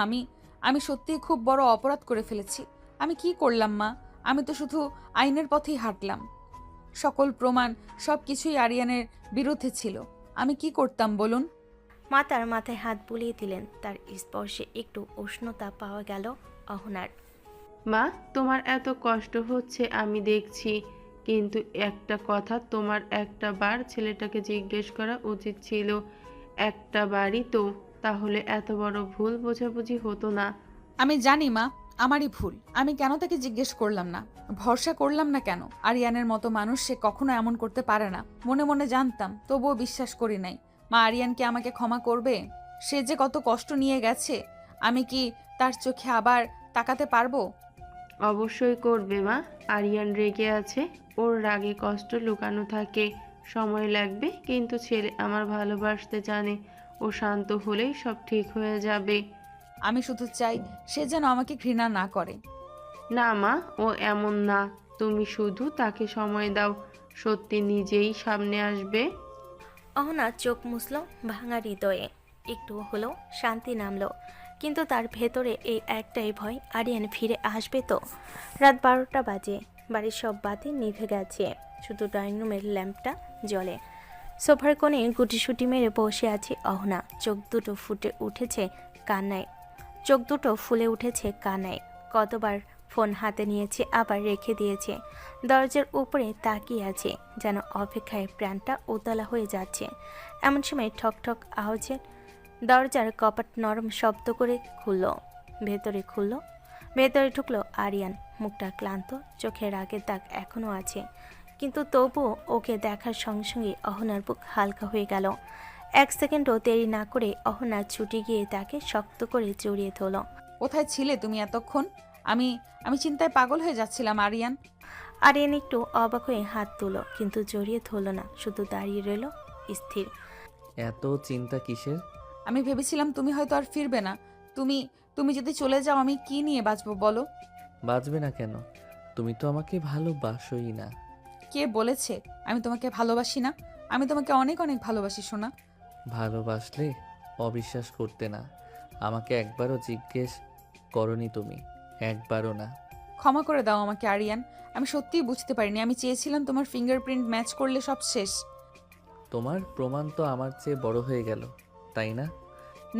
আমি সত্যিই খুব বড় অপরাধ করে ফেলেছি। আমি কি করলাম মা? আমি তো শুধু আইনের পথেই হাঁটলাম। সকল প্রমাণ সব কিছুই আরিয়ানের বিরুদ্ধে ছিল। আমি কি করতাম বলুন? মা তার মাথায় হাত বুলিয়ে দিলেন। তার স্পর্শে একটু উষ্ণতা পাওয়া গেল অহনার। মা, তোমার এত কষ্ট হচ্ছে আমি দেখছি, কিন্তু একটা কথা, তোমার একটা বার ছেলেটাকে জিজ্ঞেস করা উচিত ছিল। একটা বারই তো, তাহলে এত বড় ভুল বোঝাবুঝি হতো না। আমি জানি মা, আমারই ভুল। আমি কেন তাকে জিজ্ঞেস করলাম না, ভরসা করলাম না কেন? আরিয়ানের মতো মানুষ, সে কখনো এমন করতে পারে না। মনে মনে জানতাম, তবুও বিশ্বাস করি নাই। মা, আরিয়ান কি আমাকে ক্ষমা করবে? সে যে কত কষ্ট নিয়ে গেছে, আমি কি তার চোখে আবার তাকাতে পারবো? অবশ্যই করবে মা। আরিয়ান রেগে আছে, ওর রাগে কষ্ট লুকানো থাকে, সময় লাগবে, কিন্তু ছেলে আমার ভালোবাসতে জানে। ও শান্ত হলেই সব ঠিক হয়ে যাবে। আমি শুধু চাই সে যেন আমাকে ঘৃণা না করে। না মা, ও এমন না, তুমি শুধু তাকে সময় দাও, সত্যি নিজেই সামনে আসবে। অহনা চোখ মুছল ভাঙা হৃদয়ে। একটু হলেও শান্তি নামলো, কিন্তু তার ভেতরে এই একটাই ভয়, আরিয়ান ফিরে আসবে তো। রাত 12টা বাজে, বাড়ির সব বাতি নিভে গেছে, শুধু ড্রয়িং রুমের ল্যাম্পটা জ্বলে। সোফার কোণে গুটিসুটি মেরে বসে আছে অহনা। চোখ দুটো ফুলে উঠেছে কান্নায়। কতবার ফোন হাতে নিয়েছে, আবার রেখে দিয়েছে। দরজার উপরে তাকিয়ে আছে, যেন অপেক্ষায় প্রাণটা উতলা হয়ে যাচ্ছে। এমন সময় ঠক ঠক আওয়াজে দরজার কপাট নরম শব্দ করে ভেতরে ঢুকলো আরিয়ান। মুখটা ক্লান্ত, চোখের আগের দাগ এখনো আছে, কিন্তু তবুও ওকে দেখার সঙ্গে সঙ্গে অহনার বুক হালকা হয়ে গেল। 1 সেকেন্ডও দেরি না করে অহনা ছুটে গিয়ে তাকে শক্ত করে জড়িয়ে ধরল। কোথায় ছিলে তুমি এতক্ষণ? আমি চিন্তায় পাগল হয়ে যাচ্ছিলাম আরিয়ান। আরিয়ান একটু অবাক হয়ে হাত তুলল, কিন্তু জড়িয়ে ধরল না, শুধু দাঁড়িয়ে রইল স্থির। এত চিন্তা কিসের? আমি ভেবেছিলাম তুমি হয়তো আর ফিরবে না। তুমি যদি চলে যাও, আমি কি নিয়ে বাঁচবো বলো? বাঁচবে না কেন? তুমি তো আমাকে ভালোবাসোই না। কে বলেছে আমি তোমাকে ভালোবাসি না? আমি তোমাকে অনেক অনেক ভালোবাসি সোনা। ভালোবাসলে অবিশ্বাস করতে না। আমাকে একবারও জিজ্ঞেস করনি তুমি, একবারও না। ক্ষমা করে দাও আমাকে আরিয়ান, আমি সত্যিই বুঝতে পারিনি। আমি চেয়েছিলাম তোমার ফিঙ্গারপ্রিন্ট ম্যাচ করলে সব শেষ। তোমার প্রমাণ তো আমার চেয়ে বড় হয়ে গেল, তাই না?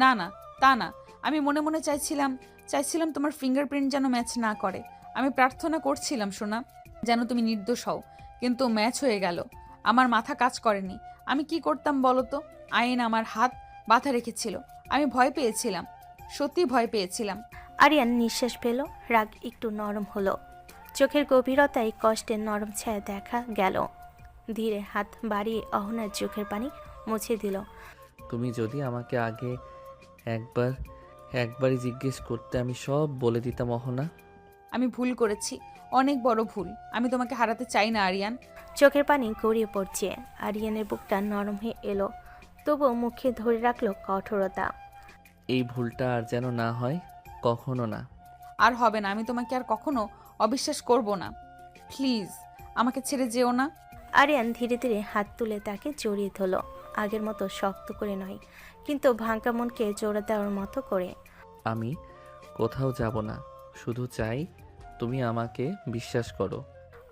না না, তা না। আমি মনে মনে চাইছিলাম তোমার ফিঙ্গারপ্রিন্ট যেন ম্যাচ না করে। আমি প্রার্থনা করছিলাম সোনা, যেন তুমি নির্দোষ হও, কিন্তু ম্যাচ হয়ে গেল। আমার মাথা কাজ করেনি। আমি কি করতাম বলো তো? আইন আমার হাত বাঁধা রেখেছিল। আমি ভয় পেয়েছিলাম, সত্যি ভয় পেয়েছিলাম। আরিয়ান নিঃশ্বাস ফেল, রাগ একটু নরম হলো। চোখের গভীরতায় কষ্টের নরম ছায়া দেখা গেল। ধীরে হাত বাড়িয়ে অহনার চোখের পানি মুছে দিল। তুমি যদি আমাকে আগে একবারই জিজ্ঞেস করতে, আমি সব বলে দিতাম অহনা। আমি ভুল করেছি, অনেক বড় ভুল। আমি তোমাকে হারাতে চাই না আরিয়ান। চোখের পানি গড়িয়ে পড়ছে। আরিয়ানের বুকটা নরম হয়ে এলো, তবুও মুখে ধরে রাখলো কঠোরতা। এই ভুলটা আর যেন না হয়, কখনো না। আর হবে না। আমি তোমাকে আর কখনো অবিশ্বাস করব না। প্লিজ আমাকে ছেড়ে যেও না। আরিয়ান ধীরে ধীরে হাত তুলে তাকে জড়িয়ে ধরল, আগের মতো শক্ত করে নয়, কিন্তু ভাঙা মনকে জোড়া দেওয়ার মতো করে। আমি কোথাও যাব না, শুধু চাই তুমি আমাকে বিশ্বাস করো।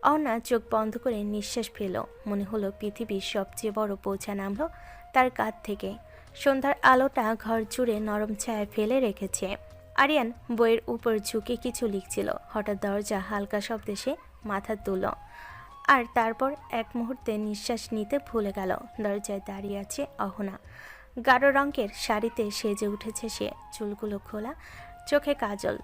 অহনা চোখ বন্ধ করে নিঃশ্বাস ফেল। মনে হলো পৃথিবীর সবচেয়ে বড় বোঝা নামলো তার কাঁধ থেকে। সন্ধ্যার আলোটা ঘর জুড়ে নরম ছায়া ফেলে রেখেছে। আরিয়ান বইয়ের উপর ঝুঁকে কিছু লিখছিল। হঠাৎ দরজা হালকা শব্দে সে মাথা তুলল, আর তারপর এক মুহূর্তে নিঃশ্বাস নিতে ভুলে গেল। দরজায় দাঁড়িয়ে আছে অহনা। গাঢ় রঙের শাড়িতে সেজে উঠেছে সে, চুলগুলো খোলা, চোখে কাজল,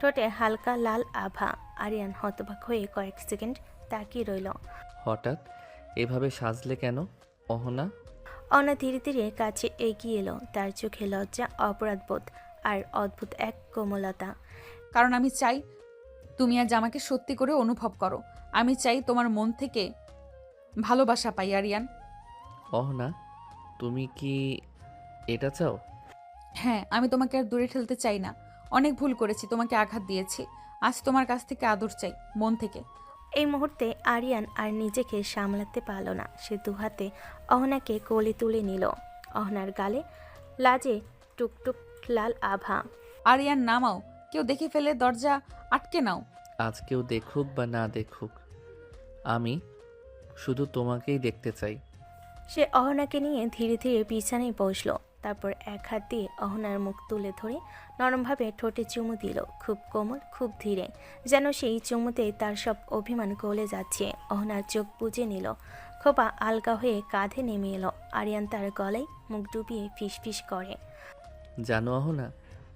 ঠোঁটে হালকা লাল আভা। আরিয়ান হতবাক হয়ে কয়েক সেকেন্ড তাকিয়ে রইল। হঠাৎ এভাবে সাজলে কেন অহনা? অহনা ধীরে ধীরে কাছে এগিয়ে এলো। তার চোখে লজ্জা, অপরাধবোধ আর অদ্ভুত এক কোমলতা। কারণ আমি চাই তুমি আজ আমাকে সত্যি করে অনুভব করো। আমি চাই তোমার মন থেকে ভালোবাসা পাই আরিয়ান। অহনা, তুমি কি এটা চাও? হ্যাঁ, আমি তোমাকে আর দূরে ঠেলতে চাই না। অনেক ভুল করেছি, তোমাকে আঘাত দিয়েছি। আজ তোমার কাছ থেকে আদর চাই, মন থেকে। এই মুহূর্তে আরিয়ান আর নিজেকে সামলাতে পারল না। সে দুহাতে অহনাকে কোলে তুলে নিল। অহনার গালে লাজে টুকটুক লাল আভা। আরিয়ান নামাও, কেউ দেখে ফেলে দরজা আটকে নাও। আজ কেউ দেখুক বা না দেখুক, আমি শুধু তোমাকেই দেখতে চাই। সে অহনাকে নিয়ে ধীরে ধীরে বিছানায় বসলো। তারপর এক হাত দিয়ে অহনার মুখ তুলে ধরে নরমভাবে ঠোঁটে চুমু দিল, খুব কোমল, খুব ধীরে, যেন সেই চুমুতে তার সব অভিমান গলে যাচ্ছে। অহনার চোখ বুজে নিল, খোপা আলগা হয়ে কাঁধে নেমে এলো। আরিয়ান তার গলায় মুখ ডুবিয়ে ফিসফিস করে। জানো অহনা,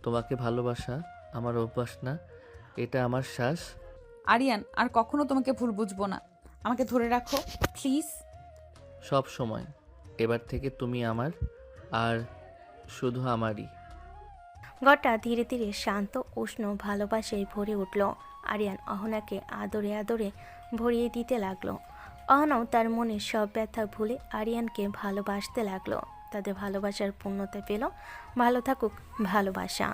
তোমাকে ভালোবাসা আমার অভ্যাস না, এটা আমার শ্বাস। আরিয়ান, আর কখনো তোমাকে ভুল বুঝবো না। আমাকে ধরে রাখো প্লিজ। সব সময়। এবার থেকে তুমি আমার, আর শুধু আমারই। ঘরটা ধীরে ধীরে শান্ত, উষ্ণ ভালোবাসায় ভরে উঠল। আরিয়ান অহনাকে আদরে আদরে ভরিয়ে দিতে লাগলো। অহনাও তার মনের সব ব্যথা ভুলে আরিয়ানকে ভালোবাসতে লাগলো। তাদের ভালোবাসার পূর্ণতা পেল। ভালো থাকুক ভালোবাসা।